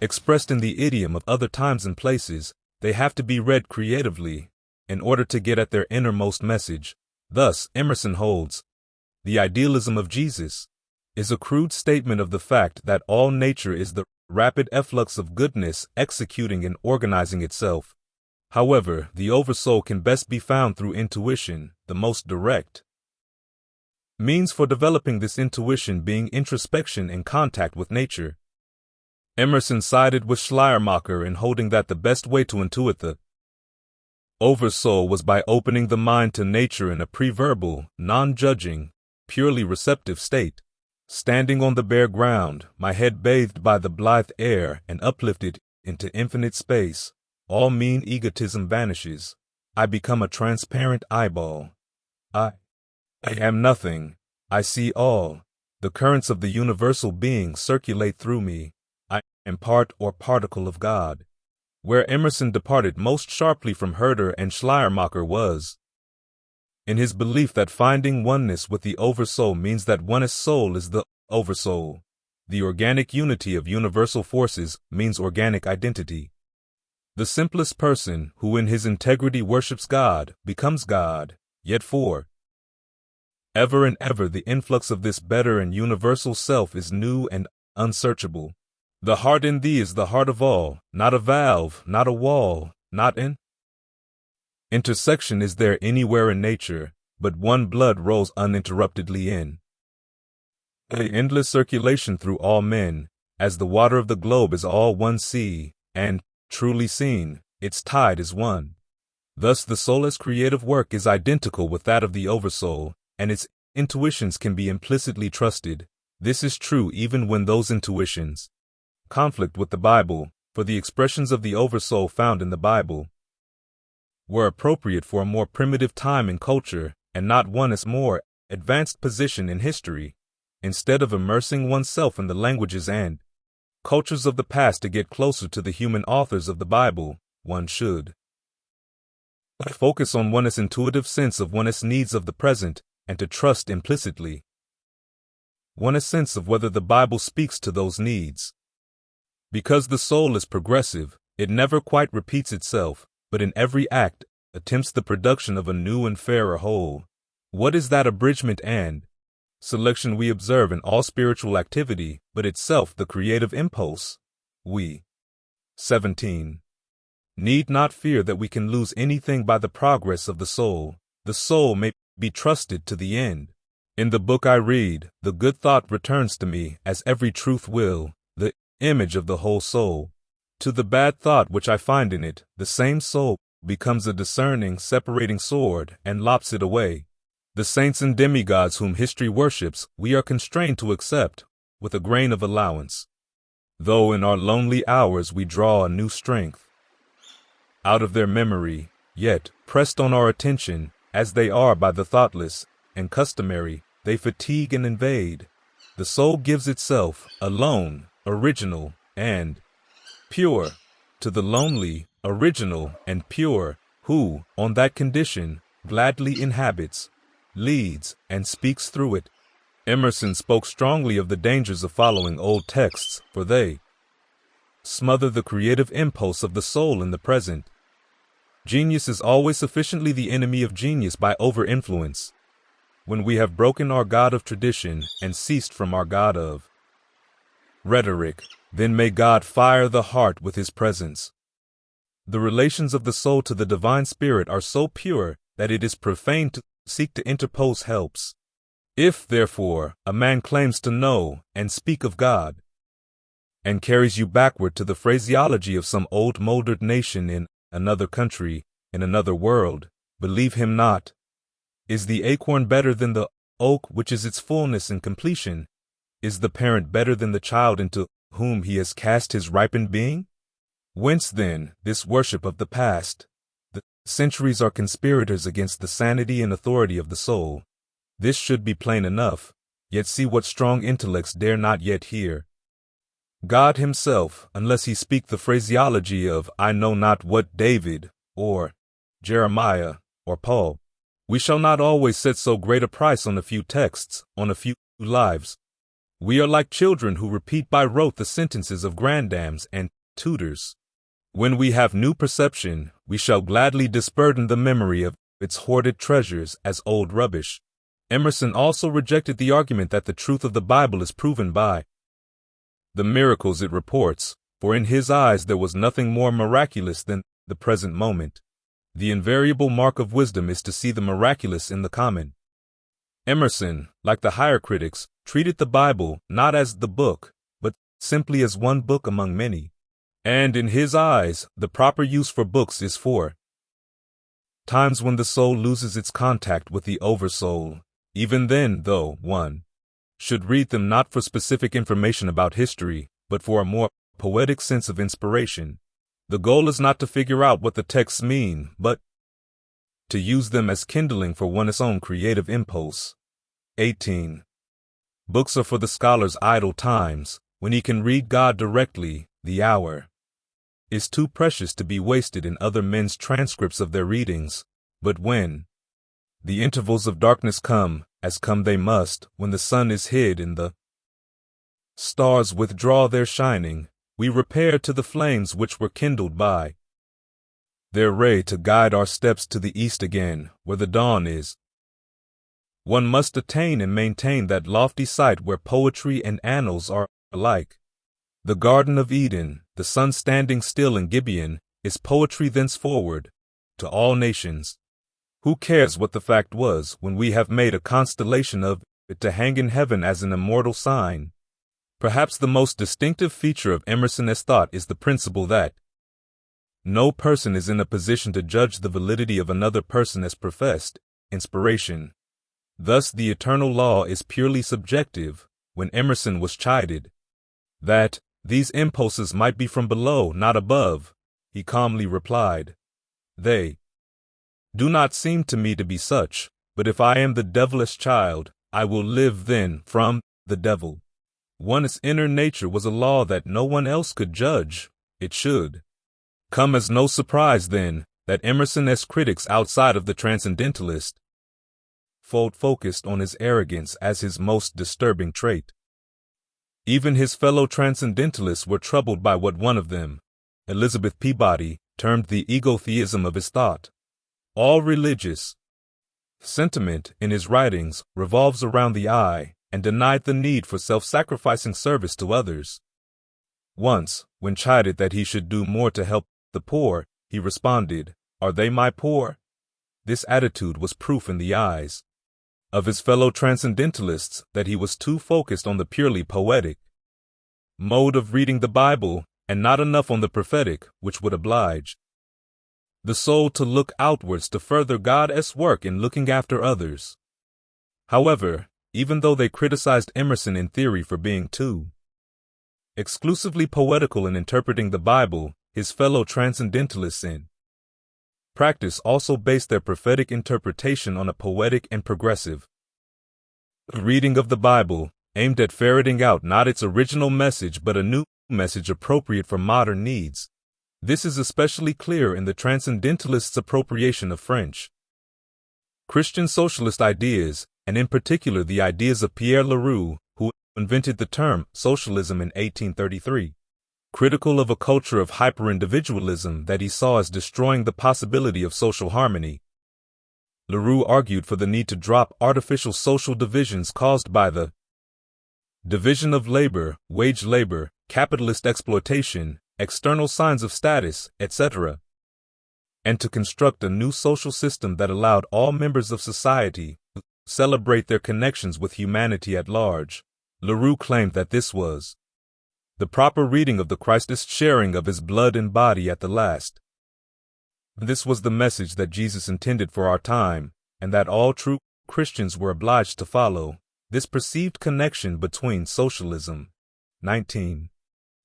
expressed in the idiom of other times and places. They have to be read creatively in order to get at their innermost message. Thus, Emerson holds, the idealism of Jesus is a crude statement of the fact that all nature is the rapid efflux of goodness executing and organizing itself. However, the oversoul can best be found through intuition, the most direct means for developing this intuition being introspection and contact with nature. Emerson sided with Schleiermacher in holding that the best way to intuit the oversoul was by opening the mind to nature in a pre-verbal, non-judging, purely receptive state. Standing on the bare ground, my head bathed by the blithe air and uplifted into infinite space, all mean egotism vanishes. I become a transparent eyeball. I am nothing. I see all. The currents of the universal being circulate through me. I am part or particle of God. Where Emerson departed most sharply from Herder and Schleiermacher was in his belief that finding oneness with the oversoul means that one's soul is the oversoul. The organic unity of universal forces means organic identity. The simplest person, who in his integrity worships God, becomes God, yet for Ever and ever the influx of this better and universal self is new and unsearchable. The heart in thee is the heart of all, not a valve, not a wall, not an intersection is there anywhere in nature, but one blood rolls uninterruptedly in. A endless circulation through all men, as the water of the globe is all one sea, and, truly seen, its tide is one. Thus the soul as creative work is identical with that of the oversoul, and its intuitions can be implicitly trusted. This is true even when those intuitions conflict with the Bible, for the expressions of the oversoul found in the Bible were appropriate for a more primitive time and culture, and not one as more advanced position in history. Instead of immersing oneself in the languages and cultures of the past to get closer to the human authors of the Bible, one should focus on one's intuitive sense of one's needs of the present, and to trust implicitly one's sense of whether the Bible speaks to those needs. Because the soul is progressive, it never quite repeats itself, but in every act attempts the production of a new and fairer whole. What is that abridgment and selection we observe in all spiritual activity, but itself the creative impulse? We 17. Need not fear that we can lose anything by the progress of the soul. The soul may be trusted to the end. In the book I read, the good thought returns to me, as every truth will, the image of the whole soul. To the bad thought which I find in it, the same soul becomes a discerning, separating sword, and lops it away. The saints and demigods whom history worships, we are constrained to accept, with a grain of allowance, though in our lonely hours we draw a new strength out of their memory, yet, pressed on our attention, as they are by the thoughtless and customary, they fatigue and invade. The soul gives itself, alone, original, and pure, to the lonely, original, and pure, who, on that condition, gladly inhabits, leads, and speaks through it. Emerson spoke strongly of the dangers of following old texts, for they smother the creative impulse of the soul in the present. Genius is always sufficiently the enemy of genius by over-influence. When we have broken our God of tradition and ceased from our God of rhetoric, then may God fire the heart with his presence. The relations of the soul to the divine spirit are so pure that it is profane to seek to interpose helps. If, therefore, a man claims to know and speak of God, and carries you backward to the phraseology of some old mouldered nation in another country, in another world, believe him not. Is the acorn better than the oak which is its fullness and completion? Is the parent better than the child into whom he has cast his ripened being? Whence, then, this worship of the past? The centuries are conspirators against the sanity and authority of the soul. This should be plain enough, yet see what strong intellects dare not yet hear. God himself, unless he speak the phraseology of I know not what David, or Jeremiah, or Paul, we shall not always set so great a price on a few texts, on a few lives. We are like children who repeat by rote the sentences of grandams and tutors. When we have new perception, we shall gladly disburden the memory of its hoarded treasures as old rubbish. Emerson also rejected the argument that the truth of the Bible is proven by the miracles it reports, for in his eyes there was nothing more miraculous than the present moment. The invariable mark of wisdom is to see the miraculous in the common. Emerson, like the higher critics, treated the Bible not as the book, but simply as one book among many. And in his eyes, the proper use for books is for times when the soul loses its contact with the oversoul. Even then, though, one should read them not for specific information about history, but for a more poetic sense of inspiration. The goal is not to figure out what the texts mean, but to use them as kindling for one's own creative impulse. 18. Books are for the scholar's idle times, when he can read God directly. The hour is too precious to be wasted in other men's transcripts of their readings, but when the intervals of darkness come, as come they must, when the sun is hid and the stars withdraw their shining, we repair to the flames which were kindled by their ray to guide our steps to the east again, where the dawn is. One must attain and maintain that lofty sight where poetry and annals are alike. The Garden of Eden, the sun standing still in Gibeon, is poetry thenceforward, to all nations. Who cares what the fact was when we have made a constellation of it to hang in heaven as an immortal sign? Perhaps the most distinctive feature of Emerson's thought is the principle that no person is in a position to judge the validity of another person's professed inspiration. Thus the eternal law is purely subjective. When Emerson was chided that these impulses might be from below, not above, he calmly replied, "They do not seem to me to be such, but if I am the devilish child, I will live then from the devil." One's inner nature was a law that no one else could judge. It should come as no surprise, then, that Emerson's critics outside of the Transcendentalists focused on his arrogance as his most disturbing trait. Even his fellow Transcendentalists were troubled by what one of them, Elizabeth Peabody, termed the egotheism of his thought. All religious sentiment in his writings revolves around the I, and denied the need for self-sacrificing service to others. Once, when chided that he should do more to help the poor, he responded, "Are they my poor?" This attitude was proof in the eyes of his fellow Transcendentalists that he was too focused on the purely poetic mode of reading the Bible and not enough on the prophetic, which would oblige the soul to look outwards to further God's work in looking after others. However, even though they criticized Emerson in theory for being too exclusively poetical in interpreting the Bible, his fellow Transcendentalists in practice also based their prophetic interpretation on a poetic and progressive reading of the Bible, aimed at ferreting out not its original message but a new message appropriate for modern needs. This is especially clear in the Transcendentalists' appropriation of French Christian socialist ideas, and in particular the ideas of Pierre Leroux, who invented the term socialism in 1833. Critical of a culture of hyper-individualism that he saw as destroying the possibility of social harmony, Leroux argued for the need to drop artificial social divisions caused by the division of labor, wage labor, capitalist exploitation, external signs of status, etc., and to construct a new social system that allowed all members of society to celebrate their connections with humanity at large. Leroux claimed that this was the proper reading of the Christ's sharing of his blood and body at the last. This was the message that Jesus intended for our time, and that all true Christians were obliged to follow. This perceived connection between socialism, 19,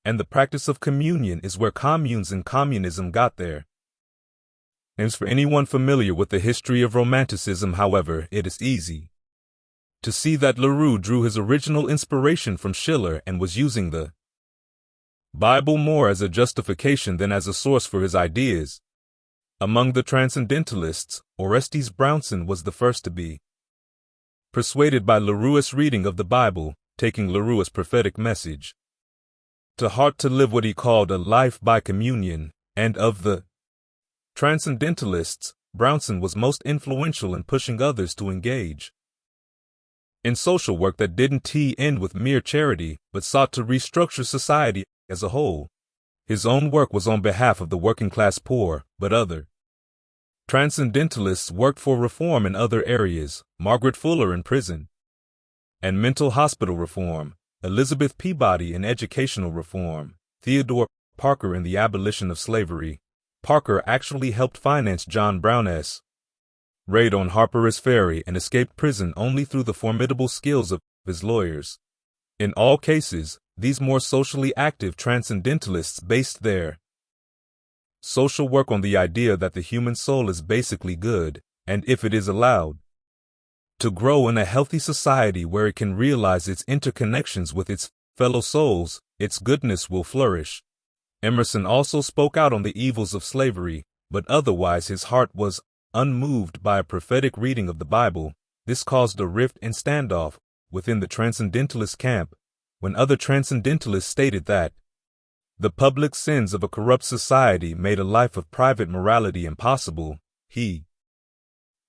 and the practice of communion is where communes and communism got there. As for anyone familiar with the history of Romanticism, however, it is easy to see that Leroux drew his original inspiration from Schiller and was using the Bible more as a justification than as a source for his ideas. Among the Transcendentalists, Orestes Brownson was the first to be persuaded by Leroux's reading of the Bible, taking Leroux's prophetic message to heart to live what he called a life by communion, and of the Transcendentalists, Brownson was most influential in pushing others to engage in social work that didn't end with mere charity, but sought to restructure society as a whole. His own work was on behalf of the working class poor, but other Transcendentalists worked for reform in other areas, Margaret Fuller in prison and mental hospital reform, Elizabeth Peabody in educational reform, Theodore Parker in the abolition of slavery. Parker actually helped finance John Brown's raid on Harper's Ferry and escaped prison only through the formidable skills of his lawyers. In all cases, these more socially active Transcendentalists based their social work on the idea that the human soul is basically good, and if it is allowed to grow in a healthy society where it can realize its interconnections with its fellow souls, its goodness will flourish. Emerson also spoke out on the evils of slavery, but otherwise his heart was unmoved by a prophetic reading of the Bible. This caused a rift and standoff within the Transcendentalist camp, when other Transcendentalists stated that the public sins of a corrupt society made a life of private morality impossible. He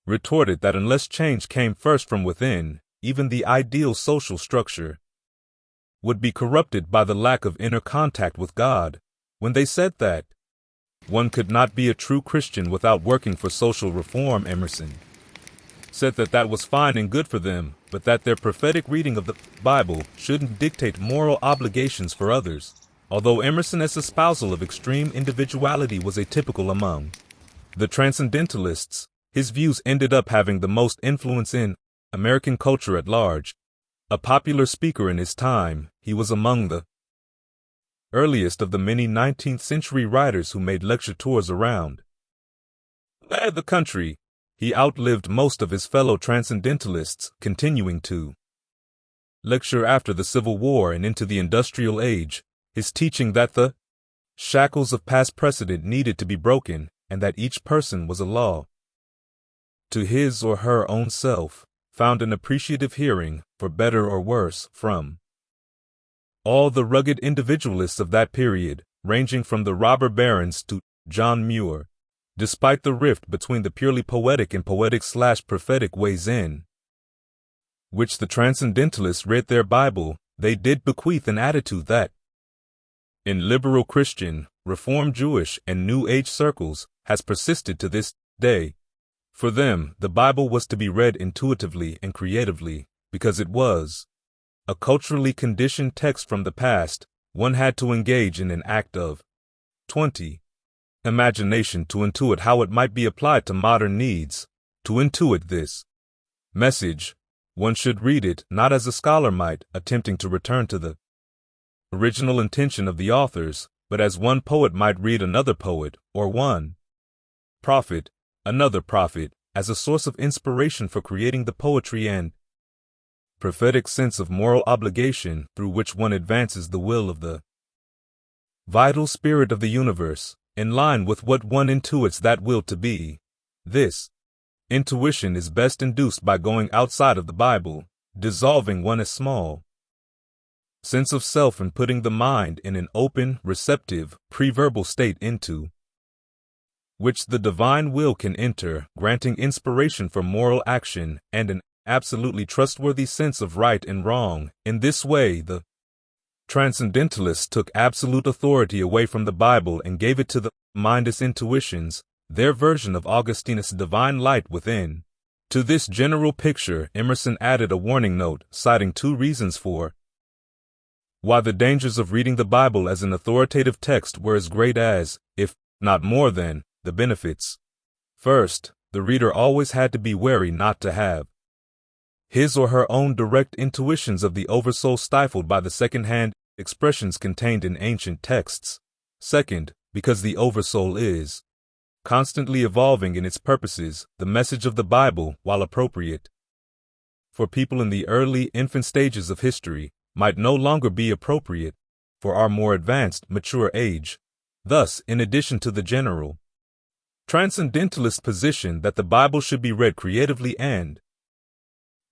retorted that unless change came first from within, even the ideal social structure would be corrupted by the lack of inner contact with God. When they said that one could not be a true Christian without working for social reform, Emerson said that that was fine and good for them, but that their prophetic reading of the Bible shouldn't dictate moral obligations for others. Although Emerson's espousal of extreme individuality was atypical among the Transcendentalists, his views ended up having the most influence in American culture at large. A popular speaker in his time, he was among the earliest of the many 19th century writers who made lecture tours around the country. He outlived most of his fellow Transcendentalists, continuing to lecture after the Civil War and into the Industrial Age, his teaching that the shackles of past precedent needed to be broken and that each person was a law to his or her own self, found an appreciative hearing, for better or worse, from all the rugged individualists of that period, ranging from the robber barons to John Muir. Despite the rift between the purely poetic and poetic/prophetic ways in which the Transcendentalists read their Bible, they did bequeath an attitude that, in liberal Christian, Reform Jewish, and New Age circles, has persisted to this day. For them, the Bible was to be read intuitively and creatively, because it was a culturally conditioned text from the past. One had to engage in an act of imagination to intuit how it might be applied to modern needs. To intuit this message, one should read it not as a scholar might, attempting to return to the original intention of the authors, but as one poet might read another poet, or one prophet, another prophet, as a source of inspiration for creating the poetry and prophetic sense of moral obligation through which one advances the will of the vital spirit of the universe, in line with what one intuits that will to be. This intuition is best induced by going outside of the Bible, dissolving one's small sense of self and putting the mind in an open, receptive, pre-verbal state into which the divine will can enter, granting inspiration for moral action and an absolutely trustworthy sense of right and wrong. In this way, the Transcendentalists took absolute authority away from the Bible and gave it to the mind's intuitions, their version of Augustine's divine light within. To this general picture, Emerson added a warning note, citing 2 reasons for why the dangers of reading the Bible as an authoritative text were as great as, if not more than, the benefits. First, the reader always had to be wary not to have his or her own direct intuitions of the oversoul stifled by the second-hand expressions contained in ancient texts. Second, because the oversoul is constantly evolving in its purposes, the message of the Bible, while appropriate for people in the early infant stages of history, might no longer be appropriate for our more advanced, mature age. Thus, in addition to the general Transcendentalist position that the Bible should be read creatively and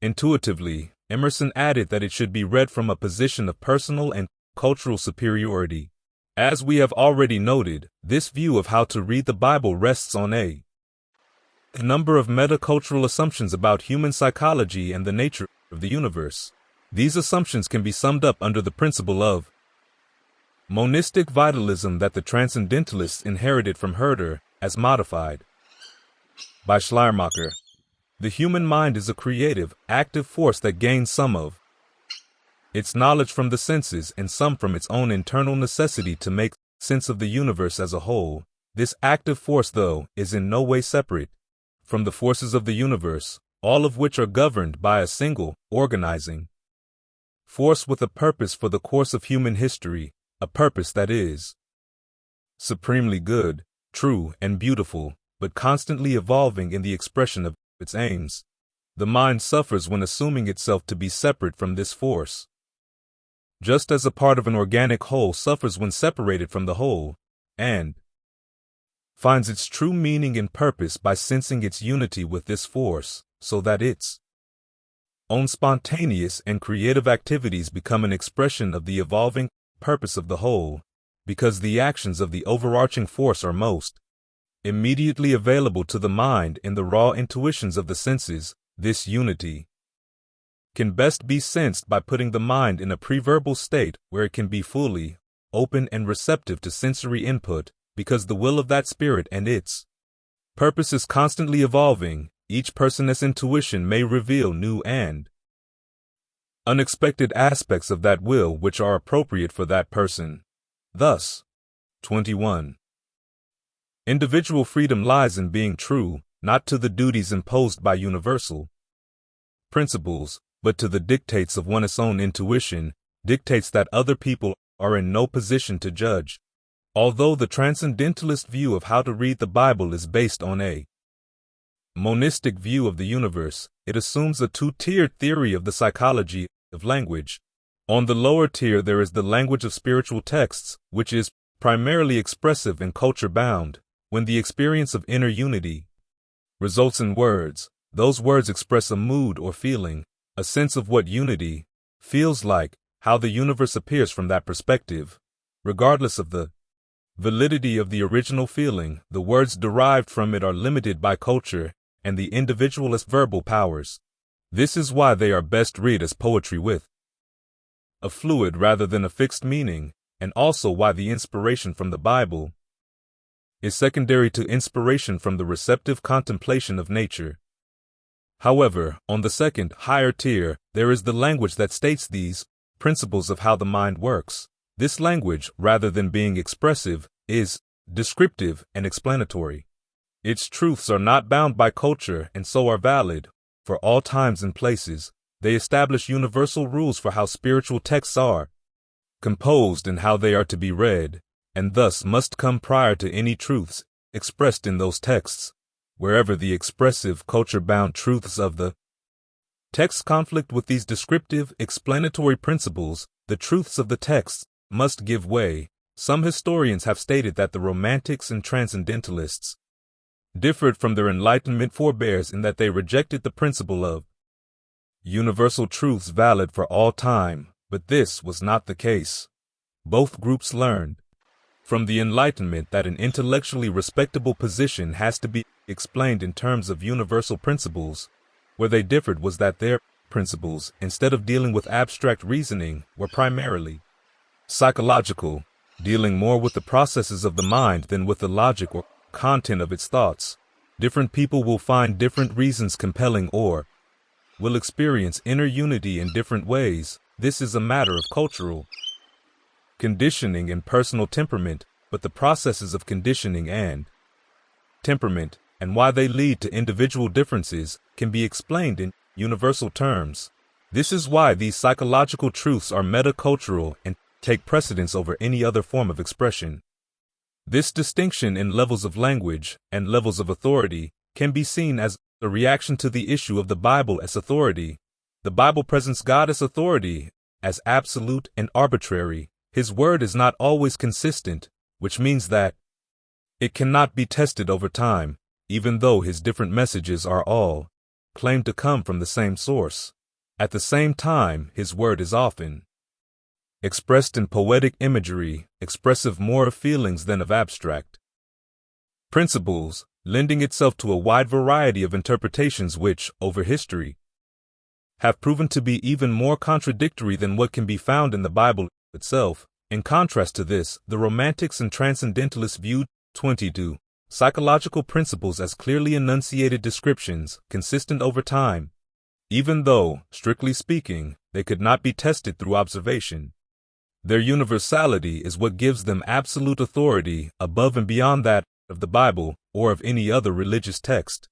intuitively, Emerson added that it should be read from a position of personal and cultural superiority. As we have already noted, this view of how to read the Bible rests on a number of metacultural assumptions about human psychology and the nature of the universe. These assumptions can be summed up under the principle of monistic vitalism that the Transcendentalists inherited from Herder, as modified by Schleiermacher. The human mind is a creative, active force that gains some of its knowledge from the senses and some from its own internal necessity to make sense of the universe as a whole. This active force, though, is in no way separate from the forces of the universe, all of which are governed by a single, organizing force with a purpose for the course of human history, a purpose that is supremely good, true, and beautiful, but constantly evolving in the expression of its aims. The mind suffers when assuming itself to be separate from this force, just as a part of an organic whole suffers when separated from the whole, and finds its true meaning and purpose by sensing its unity with this force, so that its own spontaneous and creative activities become an expression of the evolving purpose of the whole, because the actions of the overarching force are most immediately available to the mind in the raw intuitions of the senses. This unity can best be sensed by putting the mind in a pre-verbal state where it can be fully open and receptive to sensory input, because the will of that spirit and its purpose is constantly evolving. Each person's intuition may reveal new and unexpected aspects of that will which are appropriate for that person. Thus, 21. Individual freedom lies in being true, not to the duties imposed by universal principles, but to the dictates of one's own intuition, dictates that other people are in no position to judge. Although the transcendentalist view of how to read the Bible is based on a monistic view of the universe, it assumes a two-tiered theory of the psychology of language. On the lower tier there is the language of spiritual texts, which is primarily expressive and culture-bound. When the experience of inner unity results in words, those words express a mood or feeling, a sense of what unity feels like, how the universe appears from that perspective. Regardless of the validity of the original feeling, the words derived from it are limited by culture and the individualist verbal powers. This is why they are best read as poetry with a fluid rather than a fixed meaning, and also why the inspiration from the Bible is secondary to inspiration from the receptive contemplation of nature. However, on the second, higher tier, there is the language that states these principles of how the mind works. This language, rather than being expressive, is descriptive and explanatory. Its truths are not bound by culture and so are valid for all times and places. They establish universal rules for how spiritual texts are composed and how they are to be read, and thus must come prior to any truths expressed in those texts. Wherever the expressive, culture-bound truths of the text conflict with these descriptive, explanatory principles, the truths of the text must give way. Some historians have stated that the Romantics and Transcendentalists differed from their Enlightenment forebears in that they rejected the principle of universal truths valid for all time, but this was not the case. Both groups learned from the Enlightenment that an intellectually respectable position has to be explained in terms of universal principles. Where they differed was that their principles, instead of dealing with abstract reasoning, were primarily psychological, dealing more with the processes of the mind than with the logic or content of its thoughts. Different people will find different reasons compelling or will experience inner unity in different ways. This is a matter of cultural conditioning and personal temperament, but the processes of conditioning and temperament, and why they lead to individual differences, can be explained in universal terms. This is why these psychological truths are metacultural and take precedence over any other form of expression. This distinction in levels of language and levels of authority can be seen as a reaction to the issue of the Bible as authority. The Bible presents God as authority, as absolute and arbitrary. His word is not always consistent, which means that it cannot be tested over time, even though his different messages are all claimed to come from the same source. At the same time, his word is often expressed in poetic imagery, expressive more of feelings than of abstract principles, lending itself to a wide variety of interpretations which, over history, have proven to be even more contradictory than what can be found in the Bible itself. In contrast to this, the Romantics and Transcendentalists viewed 22 psychological principles as clearly enunciated descriptions, consistent over time, even though, strictly speaking, they could not be tested through observation. Their universality is what gives them absolute authority above and beyond that of the Bible or of any other religious text.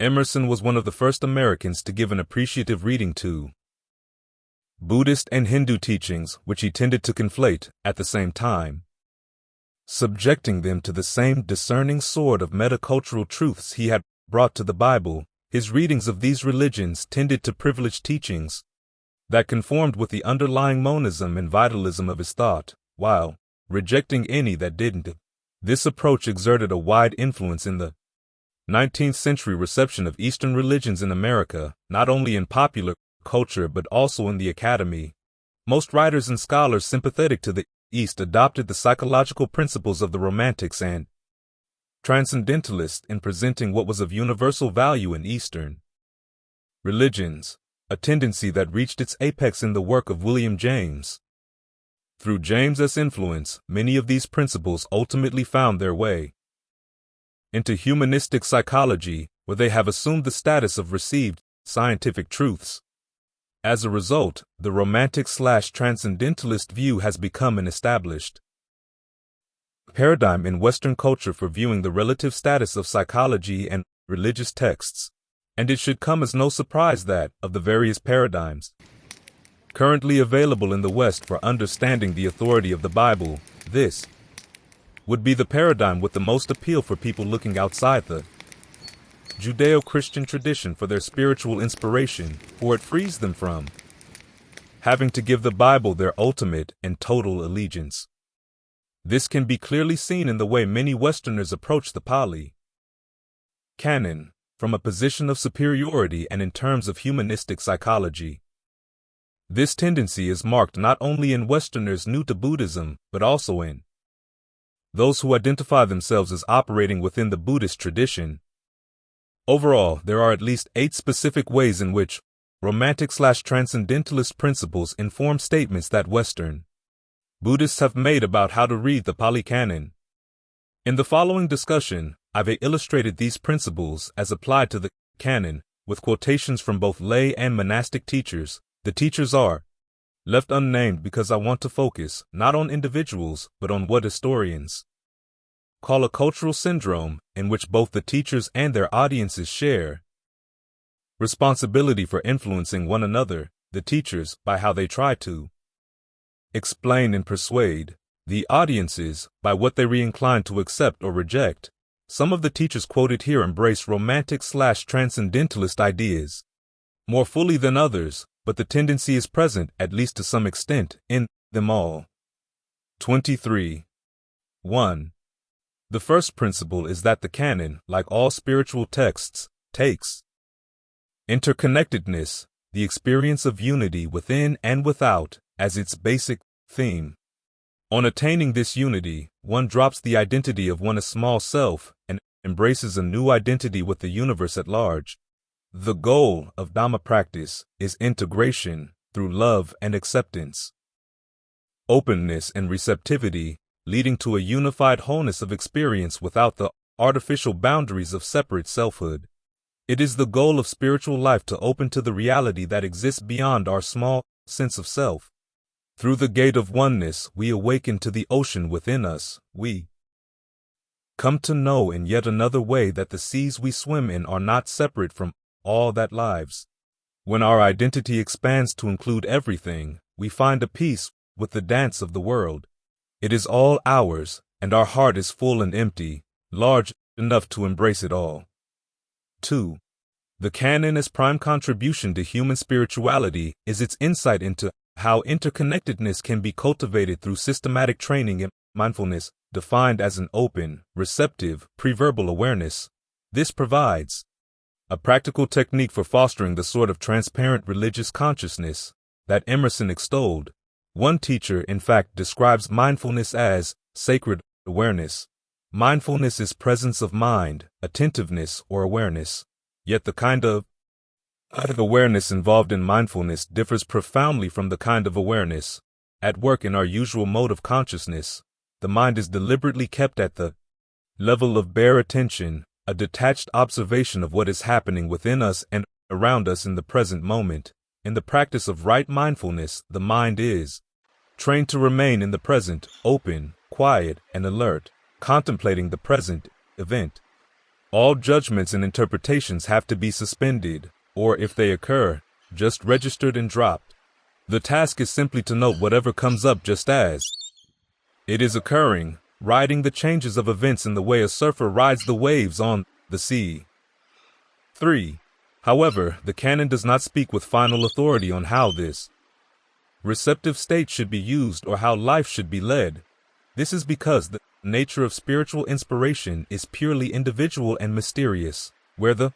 Emerson was one of the first Americans to give an appreciative reading to Buddhist and Hindu teachings, which he tended to conflate at the same time, subjecting them to the same discerning sword of metacultural truths he had brought to the Bible. His readings of these religions tended to privilege teachings that conformed with the underlying monism and vitalism of his thought, while rejecting any that didn't. This approach exerted a wide influence in the 19th century reception of Eastern religions in America, not only in popular culture but also in the academy. Most writers and scholars sympathetic to the East adopted the psychological principles of the Romantics and Transcendentalists in presenting what was of universal value in Eastern religions, a tendency that reached its apex in the work of William James. Through James's influence, many of these principles ultimately found their way into humanistic psychology, where they have assumed the status of received scientific truths. As a result, the Romantic/Transcendentalist view has become an established paradigm in Western culture for viewing the relative status of psychology and religious texts, and it should come as no surprise that, of the various paradigms currently available in the West for understanding the authority of the Bible, this would be the paradigm with the most appeal for people looking outside the Judeo-Christian tradition for their spiritual inspiration, for it frees them from having to give the Bible their ultimate and total allegiance. This can be clearly seen in the way many Westerners approach the Pali Canon, from a position of superiority and in terms of humanistic psychology. This tendency is marked not only in Westerners new to Buddhism, but also in those who identify themselves as operating within the Buddhist tradition. Overall, there are at least 8 specific ways in which Romantic/Transcendentalist principles inform statements that Western Buddhists have made about how to read the Pali Canon. In the following discussion, I've illustrated these principles as applied to the canon, with quotations from both lay and monastic teachers. The teachers are left unnamed because I want to focus not on individuals, but on what historians call a cultural syndrome, in which both the teachers and their audiences share responsibility for influencing one another, the teachers by how they try to explain and persuade, the audiences by what they re-incline to accept or reject. Some of the teachers quoted here embrace Romantic/Transcendentalist ideas more fully than others, but the tendency is present, at least to some extent, in them all. 23. 1. The first principle is that the canon, like all spiritual texts, takes interconnectedness, the experience of unity within and without, as its basic theme. On attaining this unity, one drops the identity of one's small self and embraces a new identity with the universe at large. The goal of Dhamma practice is integration through love and acceptance, openness and receptivity, leading to a unified wholeness of experience without the artificial boundaries of separate selfhood. It is the goal of spiritual life to open to the reality that exists beyond our small sense of self. Through the gate of oneness, we awaken to the ocean within us. We come to know in yet another way that the seas we swim in are not separate from all that lives. When our identity expands to include everything, we find a peace with the dance of the world. It is all ours, and our heart is full and empty, large enough to embrace it all. 2. The canon's prime contribution to human spirituality is its insight into how interconnectedness can be cultivated through systematic training in mindfulness, defined as an open, receptive, pre-verbal awareness. This provides a practical technique for fostering the sort of transparent religious consciousness that Emerson extolled. One teacher, in fact, describes mindfulness as sacred awareness. Mindfulness is presence of mind, attentiveness, or awareness. Yet the kind of awareness involved in mindfulness differs profoundly from the kind of awareness at work in our usual mode of consciousness. The mind is deliberately kept at the level of bare attention, a detached observation of what is happening within us and around us in the present moment. In the practice of right mindfulness, the mind is trained to remain in the present, open, quiet, and alert, contemplating the present event. All judgments and interpretations have to be suspended, or if they occur, just registered and dropped. The task is simply to note whatever comes up just as it is occurring, riding the changes of events in the way a surfer rides the waves on the sea. 3. However, the canon does not speak with final authority on how this receptive state should be used or how life should be led. This is because the nature of spiritual inspiration is purely individual and mysterious. Where the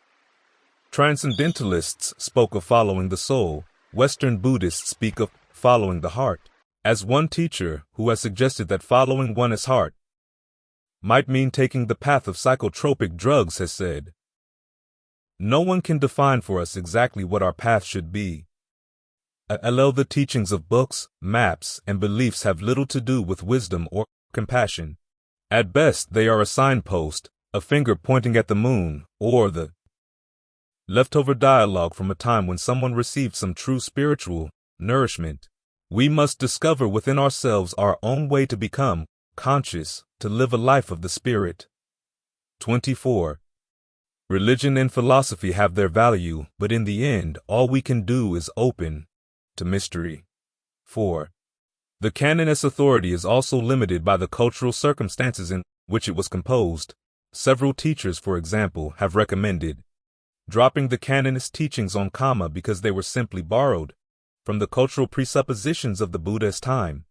Transcendentalists spoke of following the soul, Western Buddhists speak of following the heart. As one teacher, who has suggested that following one's heart might mean taking the path of psychotropic drugs, has said. No one can define for us exactly what our path should be. The teachings of books, maps, and beliefs have little to do with wisdom or compassion. At best, they are a signpost, a finger pointing at the moon, or the leftover dialogue from a time when someone received some true spiritual nourishment. We must discover within ourselves our own way to become conscious, to live a life of the spirit. 24. Religion and philosophy have their value, but in the end, all we can do is open to mystery. 4. The canonist authority is also limited by the cultural circumstances in which it was composed. Several teachers, for example, have recommended dropping the canonist teachings on Karma because they were simply borrowed from the cultural presuppositions of the Buddhist time.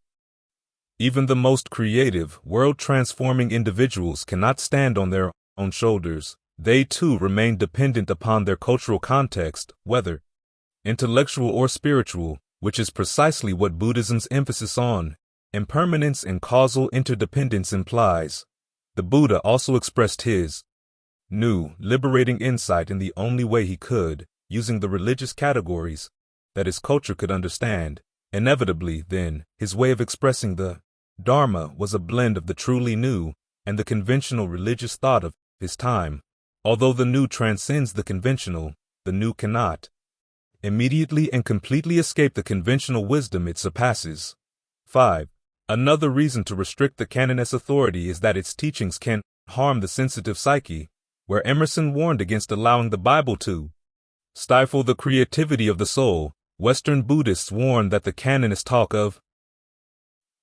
Even the most creative, world-transforming individuals cannot stand on their own shoulders. They too remain dependent upon their cultural context, whether intellectual or spiritual, which is precisely what Buddhism's emphasis on impermanence and causal interdependence implies. The Buddha also expressed his new, liberating insight in the only way he could, using the religious categories that his culture could understand. Inevitably, then, his way of expressing the Dharma was a blend of the truly new and the conventional religious thought of his time. Although the new transcends the conventional, the new cannot immediately and completely escape the conventional wisdom it surpasses. 5. Another reason to restrict the canonist authority is that its teachings can harm the sensitive psyche, where Emerson warned against allowing the Bible to stifle the creativity of the soul. Western Buddhists warn that the canonists talk of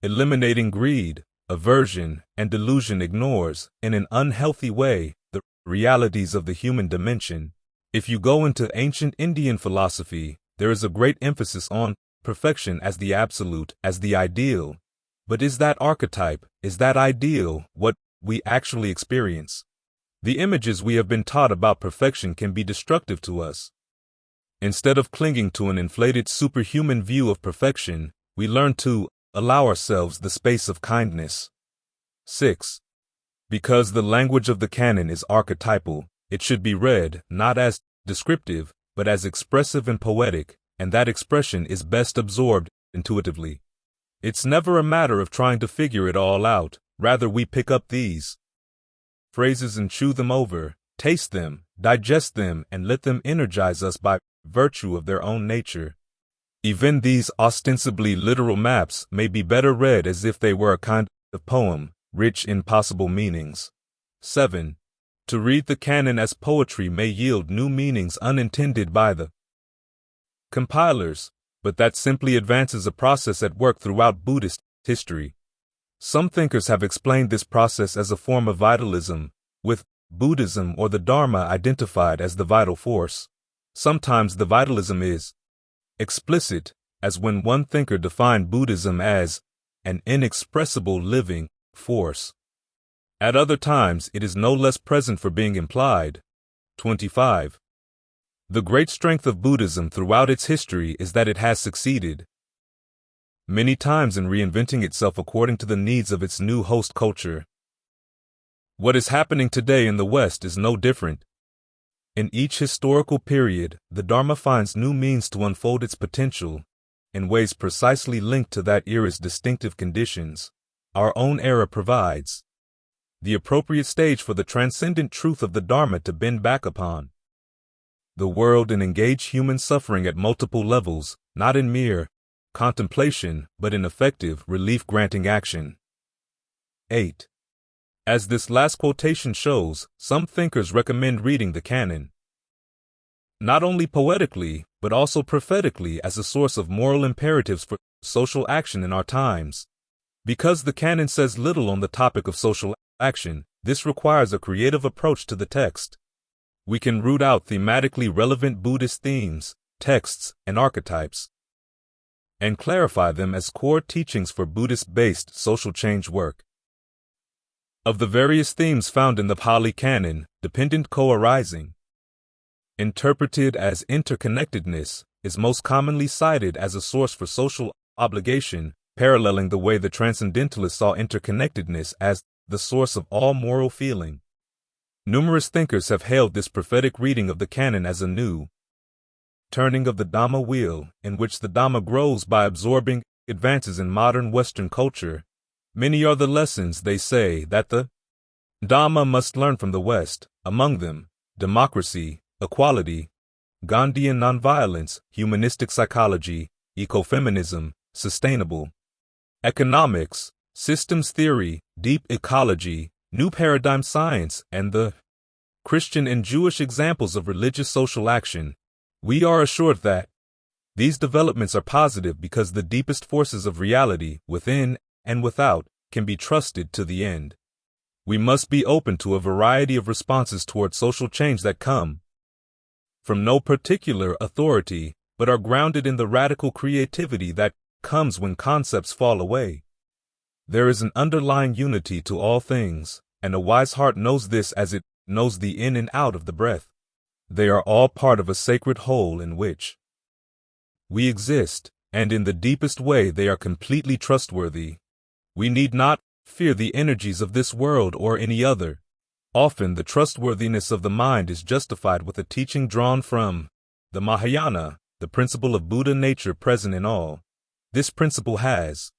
eliminating greed, aversion, and delusion ignores, in an unhealthy way, the realities of the human dimension. If you go into ancient Indian philosophy, there is a great emphasis on perfection as the absolute, as the ideal. But is that archetype, is that ideal, what we actually experience? The images we have been taught about perfection can be destructive to us. Instead of clinging to an inflated superhuman view of perfection, we learn to allow ourselves the space of kindness. 6. Because the language of the canon is archetypal, it should be read not as descriptive, but as expressive and poetic, and that expression is best absorbed intuitively. It's never a matter of trying to figure it all out. Rather, we pick up these phrases and chew them over, taste them, digest them, and let them energize us by virtue of their own nature. Even these ostensibly literal maps may be better read as if they were a kind of poem, rich in possible meanings. 7. To read the canon as poetry may yield new meanings unintended by the compilers, but that simply advances a process at work throughout Buddhist history. Some thinkers have explained this process as a form of vitalism, with Buddhism or the Dharma identified as the vital force. Sometimes the vitalism is explicit, as when one thinker defined Buddhism as an inexpressible living force. At other times, it is no less present for being implied. 25. The great strength of Buddhism throughout its history is that it has succeeded many times in reinventing itself according to the needs of its new host culture. What is happening today in the West is no different. In each historical period, the Dharma finds new means to unfold its potential, in ways precisely linked to that era's distinctive conditions. Our own era provides the appropriate stage for the transcendent truth of the Dharma to bend back upon the world and engage human suffering at multiple levels, not in mere contemplation, but in effective, relief-granting action. 8. As this last quotation shows, some thinkers recommend reading the canon not only poetically, but also prophetically as a source of moral imperatives for social action in our times. Because the canon says little on the topic of social action, this requires a creative approach to the text. We can root out thematically relevant Buddhist themes, texts, and archetypes, and clarify them as core teachings for Buddhist-based social change work. Of the various themes found in the Pali Canon, dependent co-arising, interpreted as interconnectedness, is most commonly cited as a source for social obligation, paralleling the way the Transcendentalists saw interconnectedness as the source of all moral feeling. Numerous thinkers have hailed this prophetic reading of the canon as a new turning of the Dhamma wheel, in which the Dhamma grows by absorbing advances in modern Western culture. Many are the lessons, they say, that the Dhamma must learn from the West, among them democracy, equality, Gandhian nonviolence, humanistic psychology, ecofeminism, sustainable economics, systems theory, deep ecology, new paradigm science, and the Christian and Jewish examples of religious social action. We are assured that these developments are positive because the deepest forces of reality, within and without, can be trusted to the end. We must be open to a variety of responses toward social change that come from no particular authority, but are grounded in the radical creativity that comes when concepts fall away. There is an underlying unity to all things, and a wise heart knows this as it knows the in and out of the breath. They are all part of a sacred whole in which we exist, and in the deepest way they are completely trustworthy. We need not fear the energies of this world or any other. Often the trustworthiness of the mind is justified with a teaching drawn from the Mahayana, the principle of Buddha nature present in all. This principle has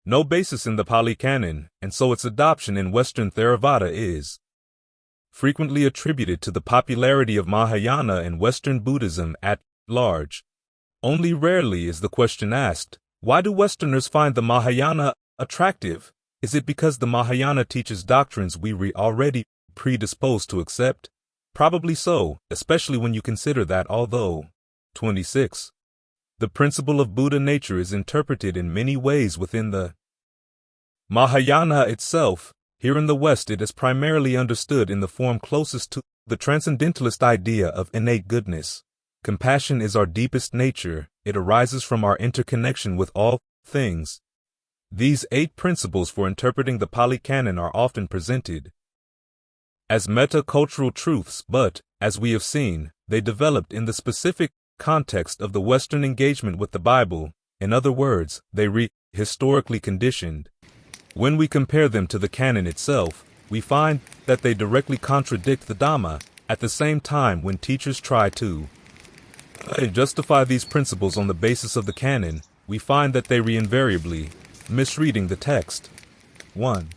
no basis in the Pali Canon, and so its adoption in Western Theravada is frequently attributed to the popularity of Mahayana and Western Buddhism at large. Only rarely is the question asked, why do Westerners find the Mahayana attractive? Is it because the Mahayana teaches doctrines we are already predisposed to accept? Probably so, especially when you consider that although 26. The principle of Buddha nature is interpreted in many ways within the Mahayana itself. Here in the West it is primarily understood in the form closest to the Transcendentalist idea of innate goodness. Compassion is our deepest nature. It arises from our interconnection with all things. These 8 principles for interpreting the Pali Canon are often presented as meta-cultural truths, but, as we have seen, they developed in the specific context of the Western engagement with the Bible. In other words, they historically conditioned. When we compare them to the canon itself, we find that they directly contradict the Dhamma. At the same time, when teachers try to justify these principles on the basis of the canon, we find that they invariably misreading the text. 1.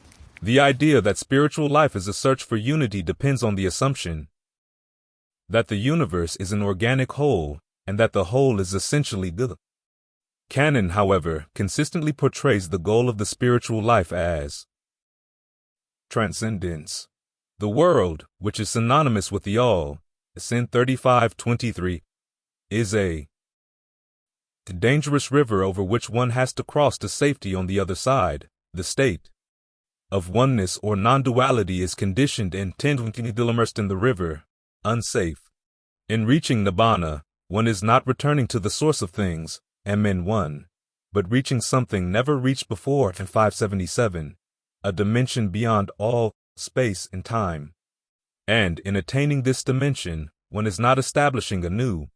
The idea that spiritual life is a search for unity depends on the assumption that the universe is an organic whole, and that the whole is essentially good. Canon, however, consistently portrays the goal of the spiritual life as transcendence. The world, which is synonymous with the all, Sin 35:23, is a dangerous river over which one has to cross to safety on the other side. The state of oneness or non-duality is conditioned and tending immersed in the river, unsafe. In reaching Nibbana, one is not returning to the source of things, MN1, but reaching something never reached before in 577, a dimension beyond all space and time. And in attaining this dimension, one is not establishing a new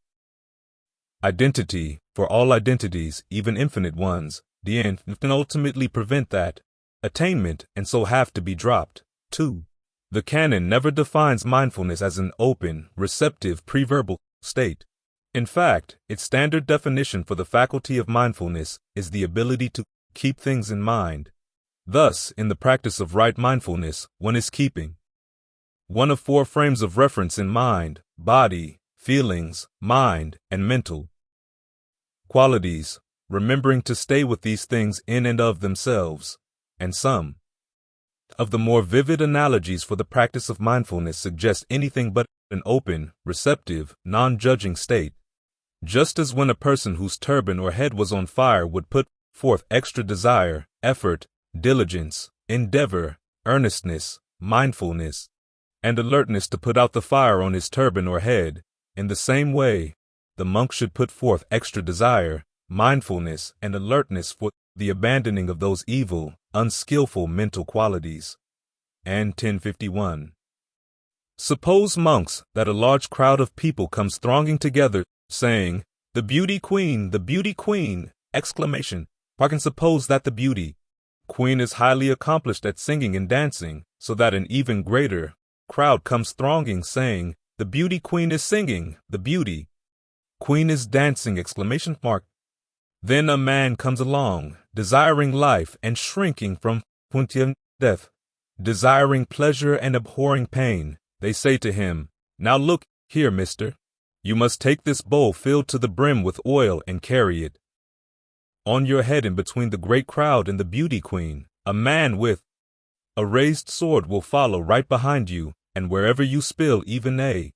identity, for all identities, even infinite ones, can ultimately prevent that attainment and so have to be dropped. 2. The canon never defines mindfulness as an open, receptive, pre-verbal state. In fact, its standard definition for the faculty of mindfulness is the ability to keep things in mind. Thus, in the practice of right mindfulness, one is keeping one of 4 frames of reference in mind: body, feelings, mind, and mental qualities, remembering to stay with these things in and of themselves. And some of the more vivid analogies for the practice of mindfulness suggest anything but an open, receptive, non-judging state. Just as when a person whose turban or head was on fire would put forth extra desire, effort, diligence, endeavor, earnestness, mindfulness, and alertness to put out the fire on his turban or head, in the same way, the monk should put forth extra desire, mindfulness, and alertness for the abandoning of those evil, unskillful mental qualities. And 1051. Suppose, monks, that a large crowd of people comes thronging together, saying, the beauty queen, exclamation. Park, and suppose that the beauty Queen is highly accomplished at singing and dancing, so that an even greater crowd comes thronging, saying, "The beauty queen is singing, the beauty queen is dancing!" Exclamation mark. Then a man comes along, desiring life and shrinking from death, desiring pleasure and abhorring pain. They say to him, "Now look here, mister. You must take this bowl filled to the brim with oil and carry it on your head in between the great crowd and the beauty queen. A man with a raised sword will follow right behind you, and wherever you spill even a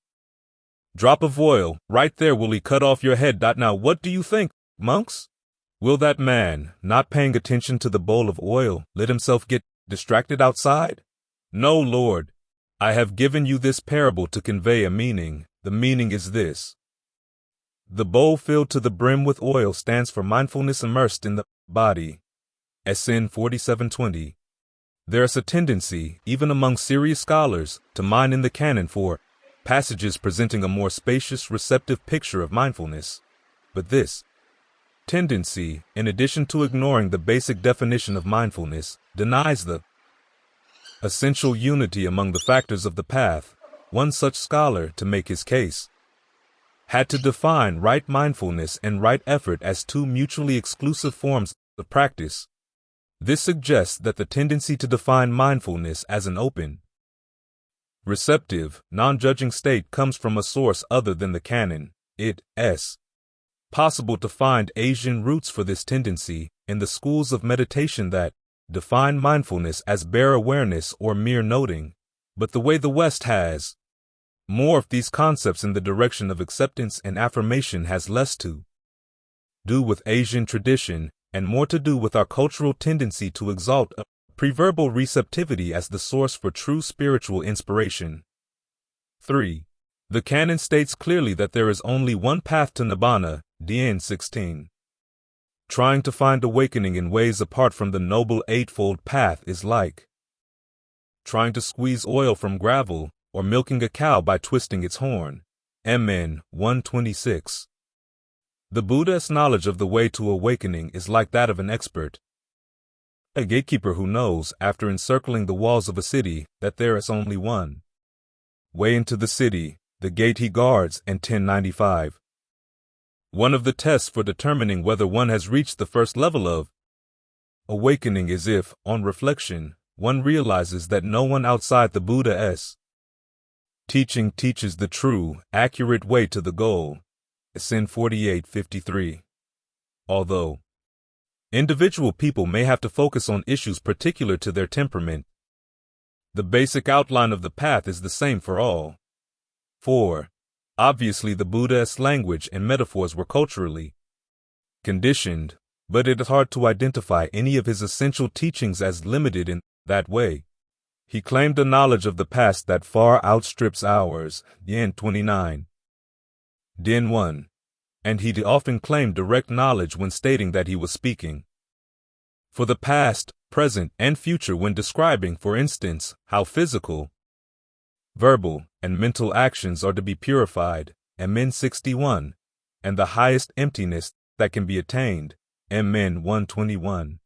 drop of oil, right there will he cut off your head." Now what do you think, monks? Will that man, not paying attention to the bowl of oil, let himself get distracted outside? No, Lord. I have given you this parable to convey a meaning. The meaning is this. The bowl filled to the brim with oil stands for mindfulness immersed in the body. SN 4720. There is a tendency, even among serious scholars, to mine in the canon for passages presenting a more spacious, receptive picture of mindfulness. But this tendency, in addition to ignoring the basic definition of mindfulness, denies the essential unity among the factors of the path. One such scholar, to make his case, had to define right mindfulness and right effort as two mutually exclusive forms of practice. This suggests that the tendency to define mindfulness as an open, receptive, non-judging state comes from a source other than the canon. It is possible to find Asian roots for this tendency in the schools of meditation that define mindfulness as bare awareness or mere noting, but the way the West has morphed these concepts in the direction of acceptance and affirmation has less to do with Asian tradition and more to do with our cultural tendency to exalt a preverbal receptivity as the source for true spiritual inspiration. 3. The canon states clearly that there is only one path to Nibbana, DN 16. Trying to find awakening in ways apart from the Noble Eightfold Path is like trying to squeeze oil from gravel or milking a cow by twisting its horn. MN 126. The Buddhist knowledge of the way to awakening is like that of an expert, a gatekeeper who knows, after encircling the walls of a city, that there is only one way into the city, the gate he guards, and 1095. One of the tests for determining whether one has reached the first level of awakening is if, on reflection, one realizes that no one outside the Buddha's teaching teaches the true, accurate way to the goal. SN 4853. Although individual people may have to focus on issues particular to their temperament, the basic outline of the path is the same for all. 4. Obviously, the Buddhist language and metaphors were culturally conditioned, but it is hard to identify any of his essential teachings as limited in that way. He claimed a knowledge of the past that far outstrips ours, Yen 29. Den 1. And he often claimed direct knowledge when stating that he was speaking for the past, present, and future when describing, for instance, how physical, verbal, and mental actions are to be purified, MN 61, and the highest emptiness that can be attained, MN 121.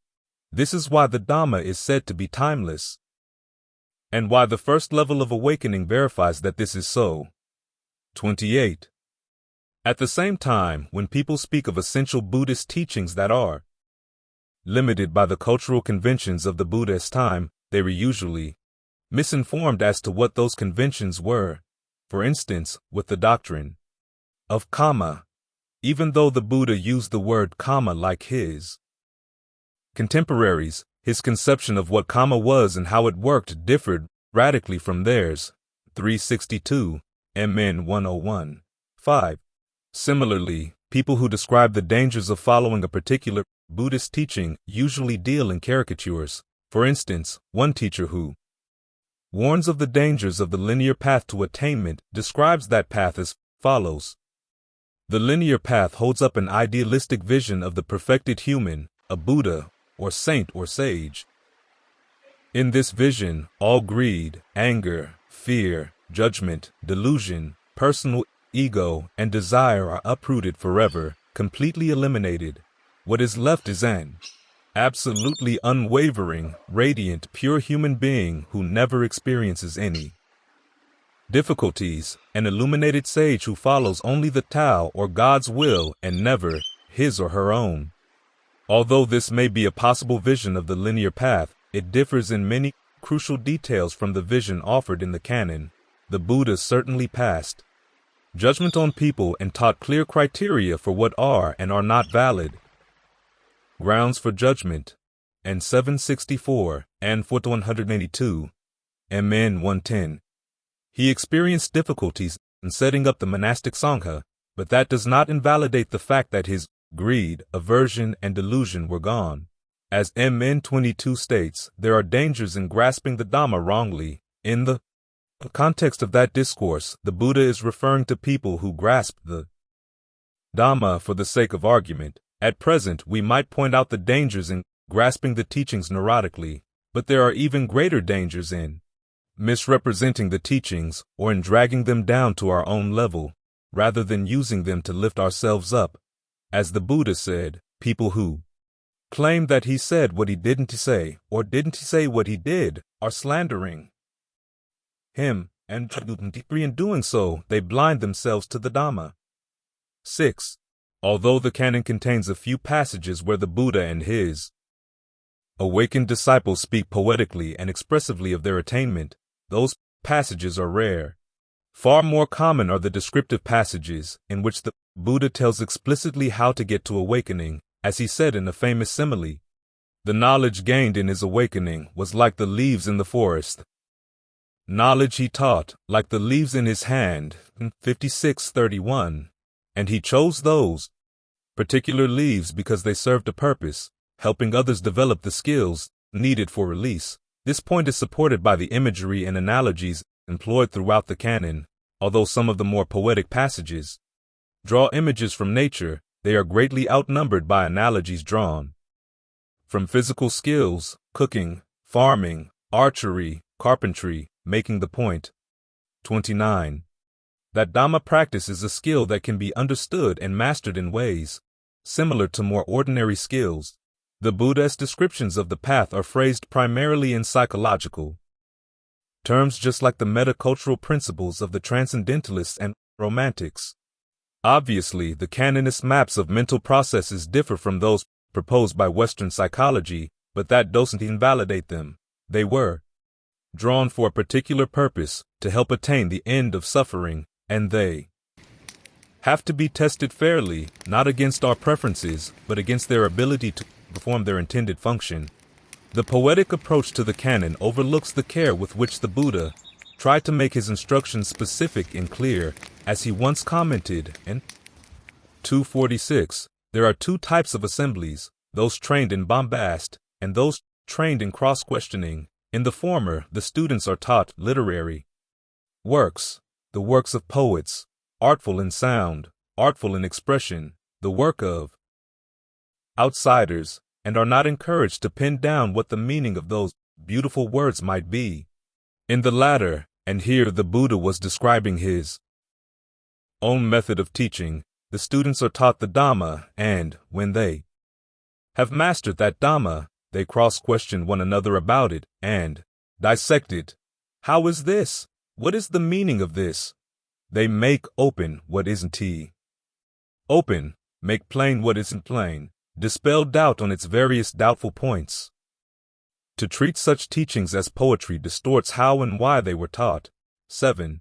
This is why the Dhamma is said to be timeless, and why the first level of awakening verifies that this is so. 28. At the same time, when people speak of essential Buddhist teachings that are limited by the cultural conventions of the Buddhist time, they were usually misinformed as to what those conventions were. For instance, with the doctrine of karma, even though the Buddha used the word karma like his contemporaries, his conception of what karma was and how it worked differed radically from theirs. 362, MN 101. 5. Similarly, people who describe the dangers of following a particular Buddhist teaching usually deal in caricatures. For instance, one teacher who warns of the dangers of the linear path to attainment describes that path as follows. The linear path holds up an idealistic vision of the perfected human, a Buddha, or saint or sage. In this vision, all greed, anger, fear, judgment, delusion, personal ego, and desire are uprooted forever, completely eliminated. What is left is an absolutely unwavering, radiant, pure human being who never experiences any difficulties, an illuminated sage who follows only the Tao or God's will and never his or her own. Although this may be a possible vision of the linear path, it differs in many crucial details from the vision offered in the canon. The Buddha certainly passed judgment on people and taught clear criteria for what are and are not valid grounds for judgment, and 764 and 182, MN 110. He experienced difficulties in setting up the monastic sangha, but that does not invalidate the fact that his greed, aversion, and delusion were gone. As MN 22 states, there are dangers in grasping the Dhamma wrongly. In the context of that discourse, the Buddha is referring to people who grasp the Dhamma for the sake of argument. At present, we might point out the dangers in grasping the teachings neurotically, but there are even greater dangers in misrepresenting the teachings or in dragging them down to our own level, rather than using them to lift ourselves up. As the Buddha said, people who claim that he said what he didn't say or didn't say what he did are slandering him, and in doing so, they blind themselves to the Dhamma. 6. Although the canon contains a few passages where the Buddha and his awakened disciples speak poetically and expressively of their attainment, those passages are rare. Far more common are the descriptive passages in which the Buddha tells explicitly how to get to awakening, as he said in a famous simile. The knowledge gained in his awakening was like the leaves in the forest. Knowledge he taught, like the leaves in his hand, 56:31, and he chose those particular leaves because they served a purpose, helping others develop the skills needed for release. This point is supported by the imagery and analogies employed throughout the canon. Although some of the more poetic passages draw images from nature, they are greatly outnumbered by analogies drawn from physical skills, cooking, farming, archery, carpentry, making the point. 29. That Dhamma practice is a skill that can be understood and mastered in ways similar to more ordinary skills. The Buddha's descriptions of the path are phrased primarily in psychological terms, just like the metacultural principles of the Transcendentalists and Romantics. Obviously, the canonist maps of mental processes differ from those proposed by Western psychology, but that doesn't invalidate them. They were drawn for a particular purpose, to help attain the end of suffering, and they have to be tested fairly, not against our preferences, but against their ability to perform their intended function. The poetic approach to the canon overlooks the care with which the Buddha tried to make his instructions specific and clear. As he once commented in 246, there are two types of assemblies, those trained in bombast and those trained in cross-questioning. In the former, the students are taught literary works, the works of poets, artful in sound, artful in expression, the work of outsiders, and are not encouraged to pin down what the meaning of those beautiful words might be. In the latter, and here the Buddha was describing his own method of teaching, the students are taught the Dhamma, and, when they have mastered that Dhamma, they cross-question one another about it, and dissect it. How is this? What is the meaning of this? They make open what isn't open, make plain what isn't plain, dispel doubt on its various doubtful points. To treat such teachings as poetry distorts how and why they were taught. 7.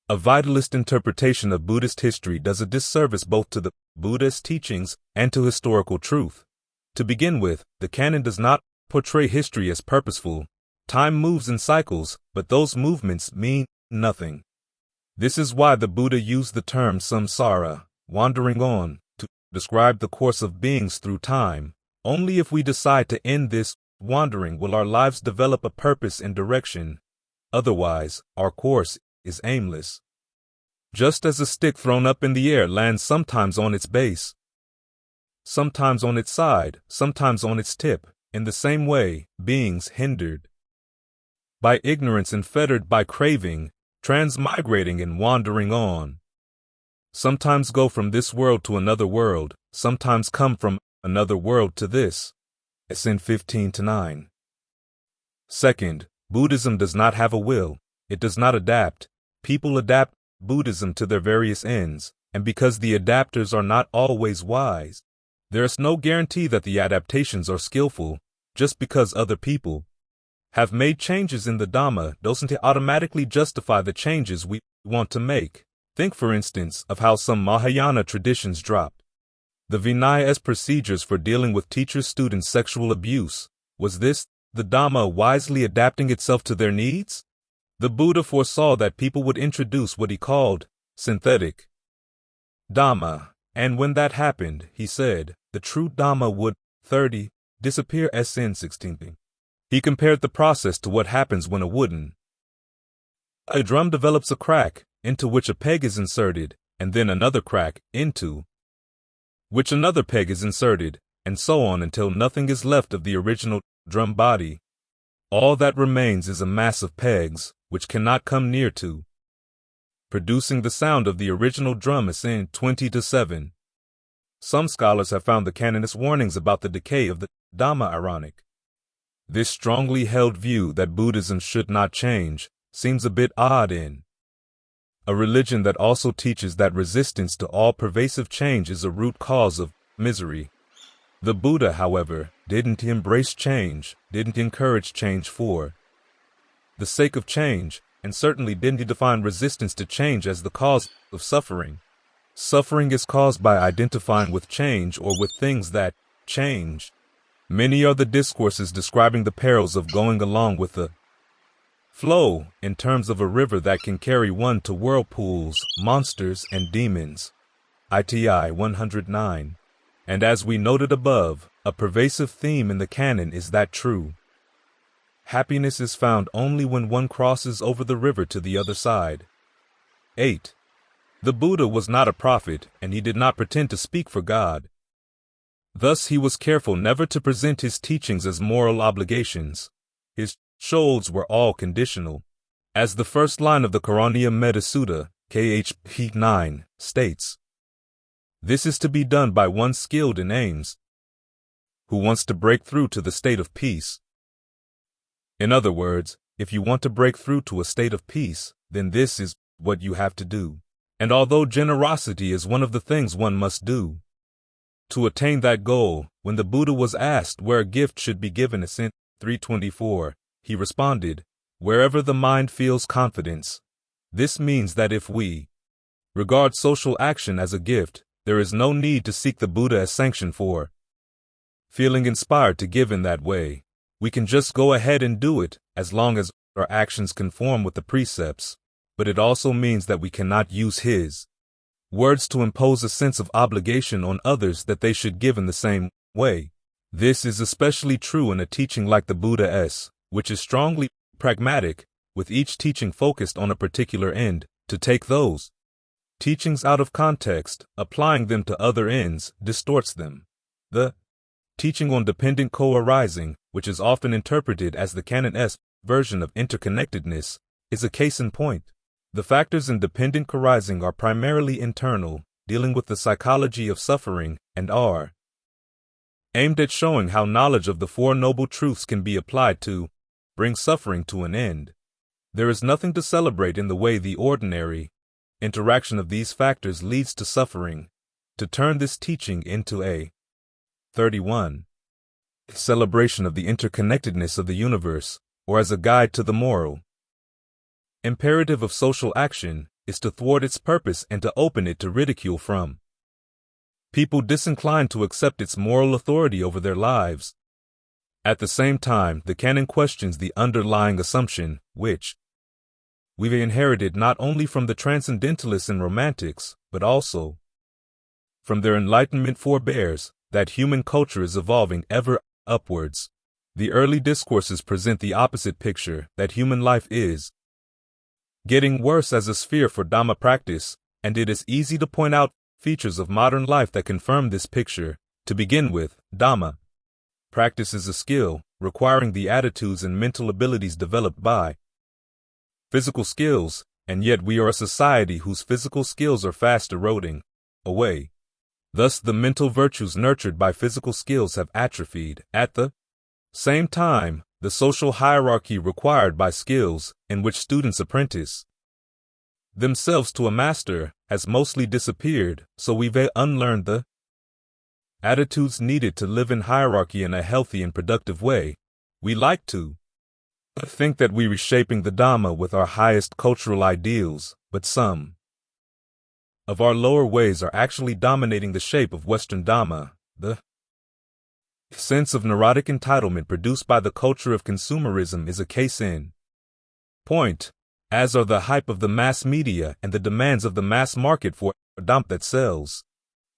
A vitalist interpretation of Buddhist history does a disservice both to the Buddha's teachings and to historical truth. To begin with, the canon does not portray history as purposeful. Time moves in cycles, but those movements mean nothing. This is why the Buddha used the term samsara, wandering on, to describe the course of beings through time. Only if we decide to end this wandering will our lives develop a purpose and direction. Otherwise, our course is aimless. Just as a stick thrown up in the air lands sometimes on its base, sometimes on its side, sometimes on its tip, in the same way, beings hindered by ignorance and fettered by craving, transmigrating and wandering on, sometimes go from this world to another world, sometimes come from another world to this, SN 15-9. Second, Buddhism does not have a will. It does not adapt. People adapt Buddhism to their various ends, and because the adapters are not always wise, there is no guarantee that the adaptations are skillful. Just because other people have made changes in the Dhamma doesn't automatically justify the changes we want to make. Think, for instance, of how some Mahayana traditions dropped the Vinaya as procedures for dealing with teacher-student sexual abuse. Was this the Dhamma wisely adapting itself to their needs? The Buddha foresaw that people would introduce what he called synthetic Dhamma, and when that happened, he said, the true Dhamma would, 30, disappear. SN 16. He compared the process to what happens when a drum develops a crack, into which a peg is inserted, and then another crack, into which another peg is inserted, and so on until nothing is left of the original drum body. All that remains is a mass of pegs, which cannot come near to producing the sound of the original drum. SN 20-7. Some scholars have found the canonist warnings about the decay of the Dhamma ironic. This strongly held view that Buddhism should not change seems a bit odd in a religion that also teaches that resistance to all pervasive change is a root cause of misery. The Buddha, however, didn't embrace change, didn't encourage change for the sake of change, and certainly didn't define resistance to change as the cause of suffering. Suffering is caused by identifying with change or with things that change. Many are the discourses describing the perils of going along with the flow in terms of a river that can carry one to whirlpools, monsters, and demons. ITI 109. And as we noted above, a pervasive theme in the canon is that true happiness is found only when one crosses over the river to the other side. 8. The Buddha was not a prophet, and he did not pretend to speak for God. Thus he was careful never to present his teachings as moral obligations. His shoals were all conditional. As the first line of the Karaniya Metta Sutta, KHP 9, states, this is to be done by one skilled in aims, who wants to break through to the state of peace. In other words, if you want to break through to a state of peace, then this is what you have to do. And although generosity is one of the things one must do to attain that goal, when the Buddha was asked where a gift should be given, SN 324, he responded, wherever the mind feels confidence. This means that if we regard social action as a gift, there is no need to seek the Buddha as sanction for feeling inspired to give in that way. We can just go ahead and do it, as long as our actions conform with the precepts. But it also means that we cannot use his words to impose a sense of obligation on others that they should give in the same way. This is especially true in a teaching like the Buddha's, which is strongly pragmatic, with each teaching focused on a particular end. To take those teachings out of context, applying them to other ends, distorts them. The teaching on dependent co-arising, which is often interpreted as the Canon's version of interconnectedness, is a case in point. The factors in dependent co-arising are primarily internal, dealing with the psychology of suffering, and are aimed at showing how knowledge of the Four Noble Truths can be applied to bring suffering to an end. There is nothing to celebrate in the way the ordinary interaction of these factors leads to suffering. To turn this teaching into a 31. Celebration of the interconnectedness of the universe, or as a guide to the moral imperative of social action, is to thwart its purpose and to open it to ridicule from people disinclined to accept its moral authority over their lives. At the same time, the canon questions the underlying assumption, which we've inherited not only from the Transcendentalists and Romantics, but also from their Enlightenment forebears, that human culture is evolving ever upwards. The early discourses present the opposite picture, that human life is getting worse as a sphere for Dhamma practice, and it is easy to point out features of modern life that confirm this picture. To begin with, Dhamma practice is a skill, requiring the attitudes and mental abilities developed by physical skills, and yet we are a society whose physical skills are fast eroding away. Thus the mental virtues nurtured by physical skills have atrophied. At the same time, the social hierarchy required by skills in which students apprentice themselves to a master has mostly disappeared, so we've unlearned the attitudes needed to live in hierarchy in a healthy and productive way. We like to think that we're reshaping the Dhamma with our highest cultural ideals, but some of our lower ways are actually dominating the shape of Western Dhamma. The sense of neurotic entitlement produced by the culture of consumerism is a case in point, as are the hype of the mass media and the demands of the mass market for a Dhamma that sells.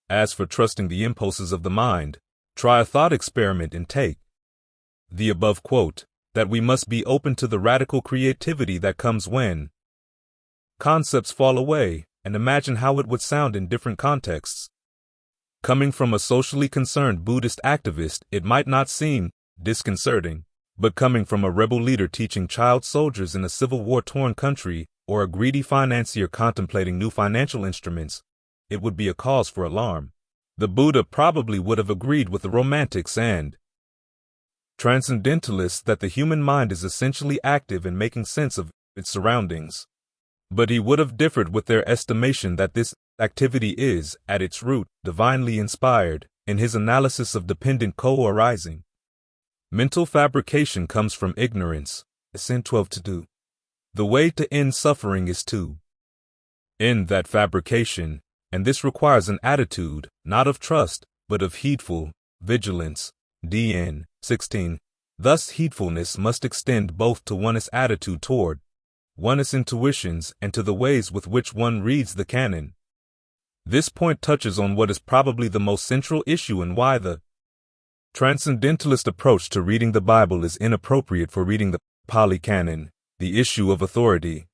As for trusting the impulses of the mind, try a thought experiment and take the above quote, that we must be open to the radical creativity that comes when concepts fall away, and imagine how it would sound in different contexts. Coming from a socially concerned Buddhist activist, it might not seem disconcerting, but coming from a rebel leader teaching child soldiers in a civil war-torn country, or a greedy financier contemplating new financial instruments, it would be a cause for alarm. The Buddha probably would have agreed with the Romantics and Transcendentalists that the human mind is essentially active in making sense of its surroundings. But he would have differed with their estimation that this activity is, at its root, divinely inspired, in his analysis of dependent co-arising. Mental fabrication comes from ignorance. Sin 12-2. The way to end suffering is to end that fabrication, and this requires an attitude, not of trust, but of heedful vigilance. DN 16. Thus heedfulness must extend both to one's attitude toward one's intuitions and to the ways with which one reads the canon. This point touches on what is probably the most central issue and why the Transcendentalist approach to reading the Bible is inappropriate for reading the Pali Canon, the issue of authority.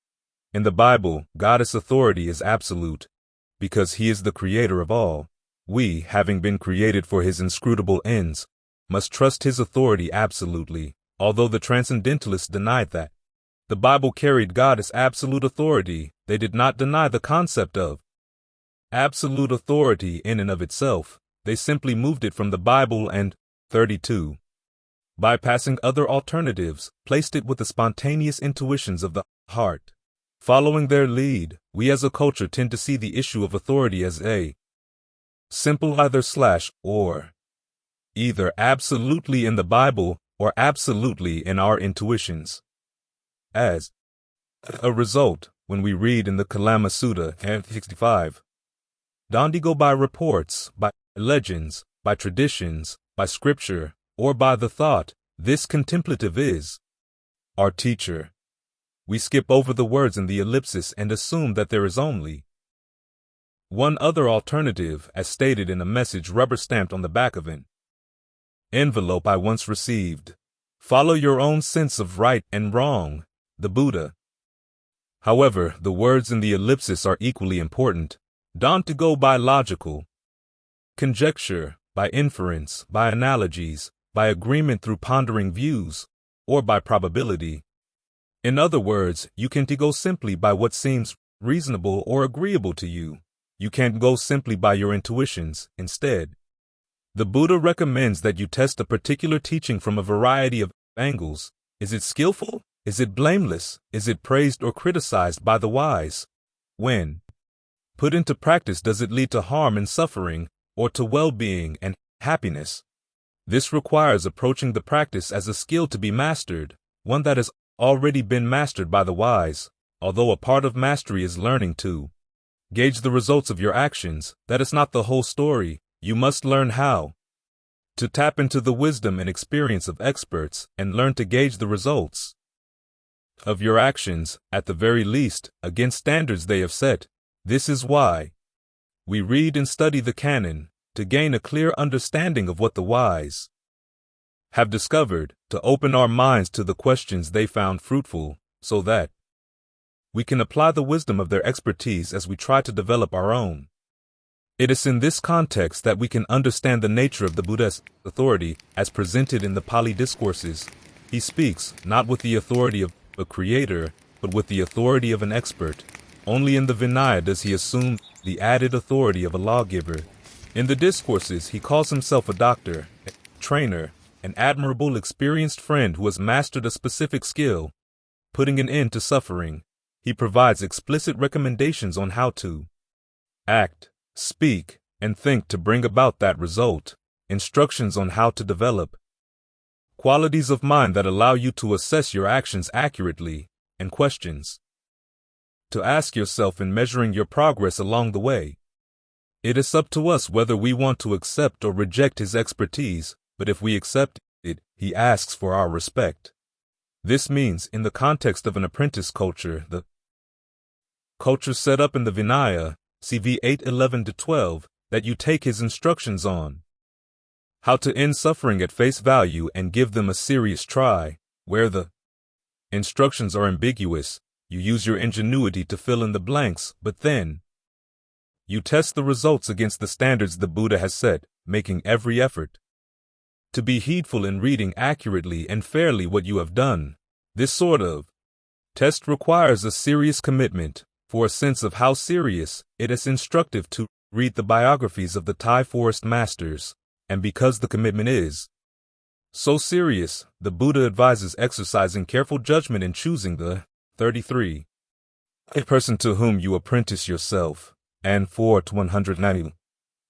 In the Bible, God's authority is absolute, because he is the creator of all. We, having been created for his inscrutable ends, must trust his authority absolutely, although the Transcendentalists denied that the Bible carried God's absolute authority. They did not deny the concept of absolute authority in and of itself. They simply moved it from the Bible and 32. Bypassing other alternatives, placed it with the spontaneous intuitions of the heart. Following their lead, we as a culture tend to see the issue of authority as a simple either/or. Either absolutely in the Bible or absolutely in our intuitions. As a result, when we read in the Kalama Sutta 65, don't go by reports, by legends, by traditions, by scripture, or by the thought, this contemplative is our teacher. We skip over the words in the ellipsis and assume that there is only one other alternative, as stated in a message rubber-stamped on the back of an envelope I once received. Follow your own sense of right and wrong, the Buddha. However, the words in the ellipsis are equally important. Don't go by logical conjecture, by inference, by analogies, by agreement through pondering views, or by probability. In other words, you can't go simply by what seems reasonable or agreeable to you. You can't go simply by your intuitions. Instead, the Buddha recommends that you test a particular teaching from a variety of angles. Is it skillful? Is it blameless? Is it praised or criticized by the wise? When put into practice, does it lead to harm and suffering, or to well-being and happiness? This requires approaching the practice as a skill to be mastered, one that has already been mastered by the wise, although a part of mastery is learning to gauge the results of your actions. That is not the whole story. You must learn how to tap into the wisdom and experience of experts and learn to gauge the results of your actions, at the very least, against standards they have set. This is why we read and study the canon, to gain a clear understanding of what the wise have discovered, to open our minds to the questions they found fruitful, so that we can apply the wisdom of their expertise as we try to develop our own. It is in this context that we can understand the nature of the Buddha's authority as presented in the Pali discourses. He speaks not with the authority of a creator, but with the authority of an expert. Only in the Vinaya does he assume the added authority of a lawgiver. In the discourses, he calls himself a doctor, a trainer, an admirable, experienced friend who has mastered a specific skill, putting an end to suffering. He provides explicit recommendations on how to act, speak, and think to bring about that result, instructions on how to develop qualities of mind that allow you to assess your actions accurately, and questions to ask yourself in measuring your progress along the way. It is up to us whether we want to accept or reject his expertise, but if we accept it, he asks for our respect. This means, in the context of an apprentice culture, the culture set up in the Vinaya, CV 8:11-12, that you take his instructions on how to end suffering at face value and give them a serious try. Where the instructions are ambiguous, you use your ingenuity to fill in the blanks, but then you test the results against the standards the Buddha has set, making every effort to be heedful in reading accurately and fairly what you have done. This sort of test requires a serious commitment. For a sense of how serious, it is instructive to read the biographies of the Thai forest masters, and because the commitment is so serious, the Buddha advises exercising careful judgment in choosing the 33 a person to whom you apprentice yourself, and 4-190,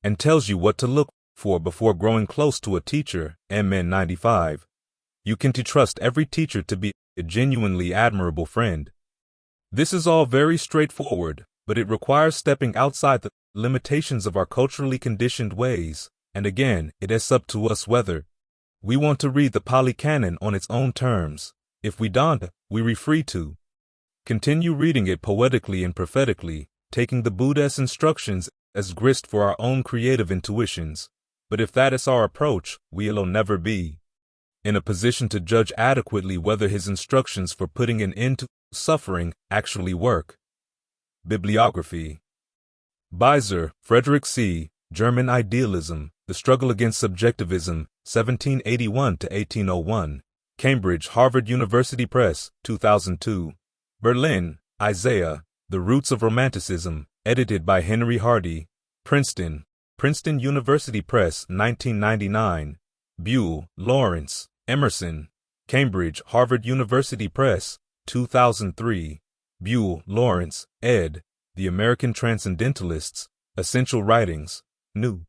and tells you what to look for before growing close to a teacher, MN 95. You can trust every teacher to be a genuinely admirable friend. This is all very straightforward, but it requires stepping outside the limitations of our culturally conditioned ways, and again, it is up to us whether we want to read the Pali Canon on its own terms. If we don't, we are free to continue reading it poetically and prophetically, taking the Buddha's instructions as grist for our own creative intuitions. But if that is our approach, we'll never be in a position to judge adequately whether his instructions for putting an end to suffering actually work. Bibliography. Beiser, Frederick C., German Idealism, The Struggle Against Subjectivism, 1781-1801. Cambridge, Harvard University Press, 2002. Berlin, Isaiah, The Roots of Romanticism, edited by Henry Hardy. Princeton, Princeton University Press, 1999. Buell, Lawrence, Emerson. Cambridge, Harvard University Press, 2003. Buell, Lawrence, ed. The American Transcendentalists, Essential Writings. New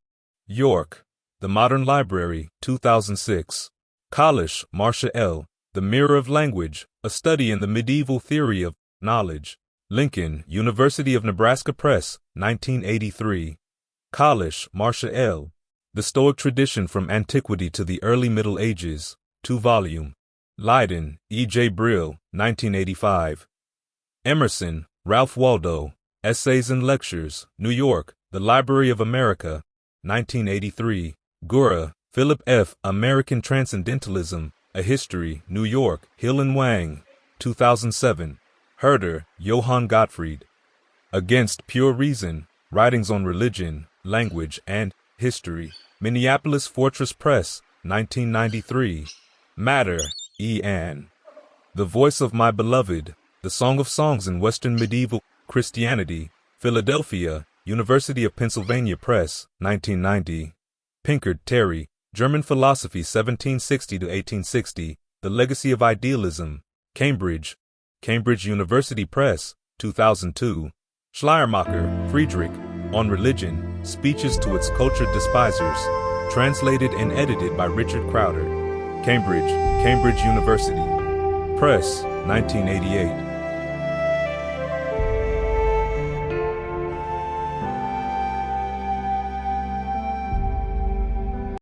York, The Modern Library, 2006. Kalish, Marcia L. The Mirror of Language, A Study in the Medieval Theory of Knowledge. Lincoln, University of Nebraska Press, 1983. Kalish, Marcia L. The Stoic Tradition from Antiquity to the Early Middle Ages, 2-volume. Leiden, E. J. Brill, 1985. Emerson, Ralph Waldo, Essays and Lectures, New York, The Library of America, 1983. Gura, Philip F. American Transcendentalism, A History, New York, Hill and Wang, 2007. Herder, Johann Gottfried. Against Pure Reason, Writings on Religion, Language, and History, Minneapolis Fortress Press, 1993. Matter, E. Ann. The Voice of My Beloved, The Song of Songs in Western Medieval Christianity, Philadelphia, University of Pennsylvania Press, 1990. Pinkard, Terry, German Philosophy 1760-1860, The Legacy of Idealism, Cambridge, Cambridge University Press, 2002. Schleiermacher, Friedrich, On Religion, Speeches to Its Cultured Despisers, translated and edited by Richard Crowder. Cambridge, Cambridge University Press, 1988.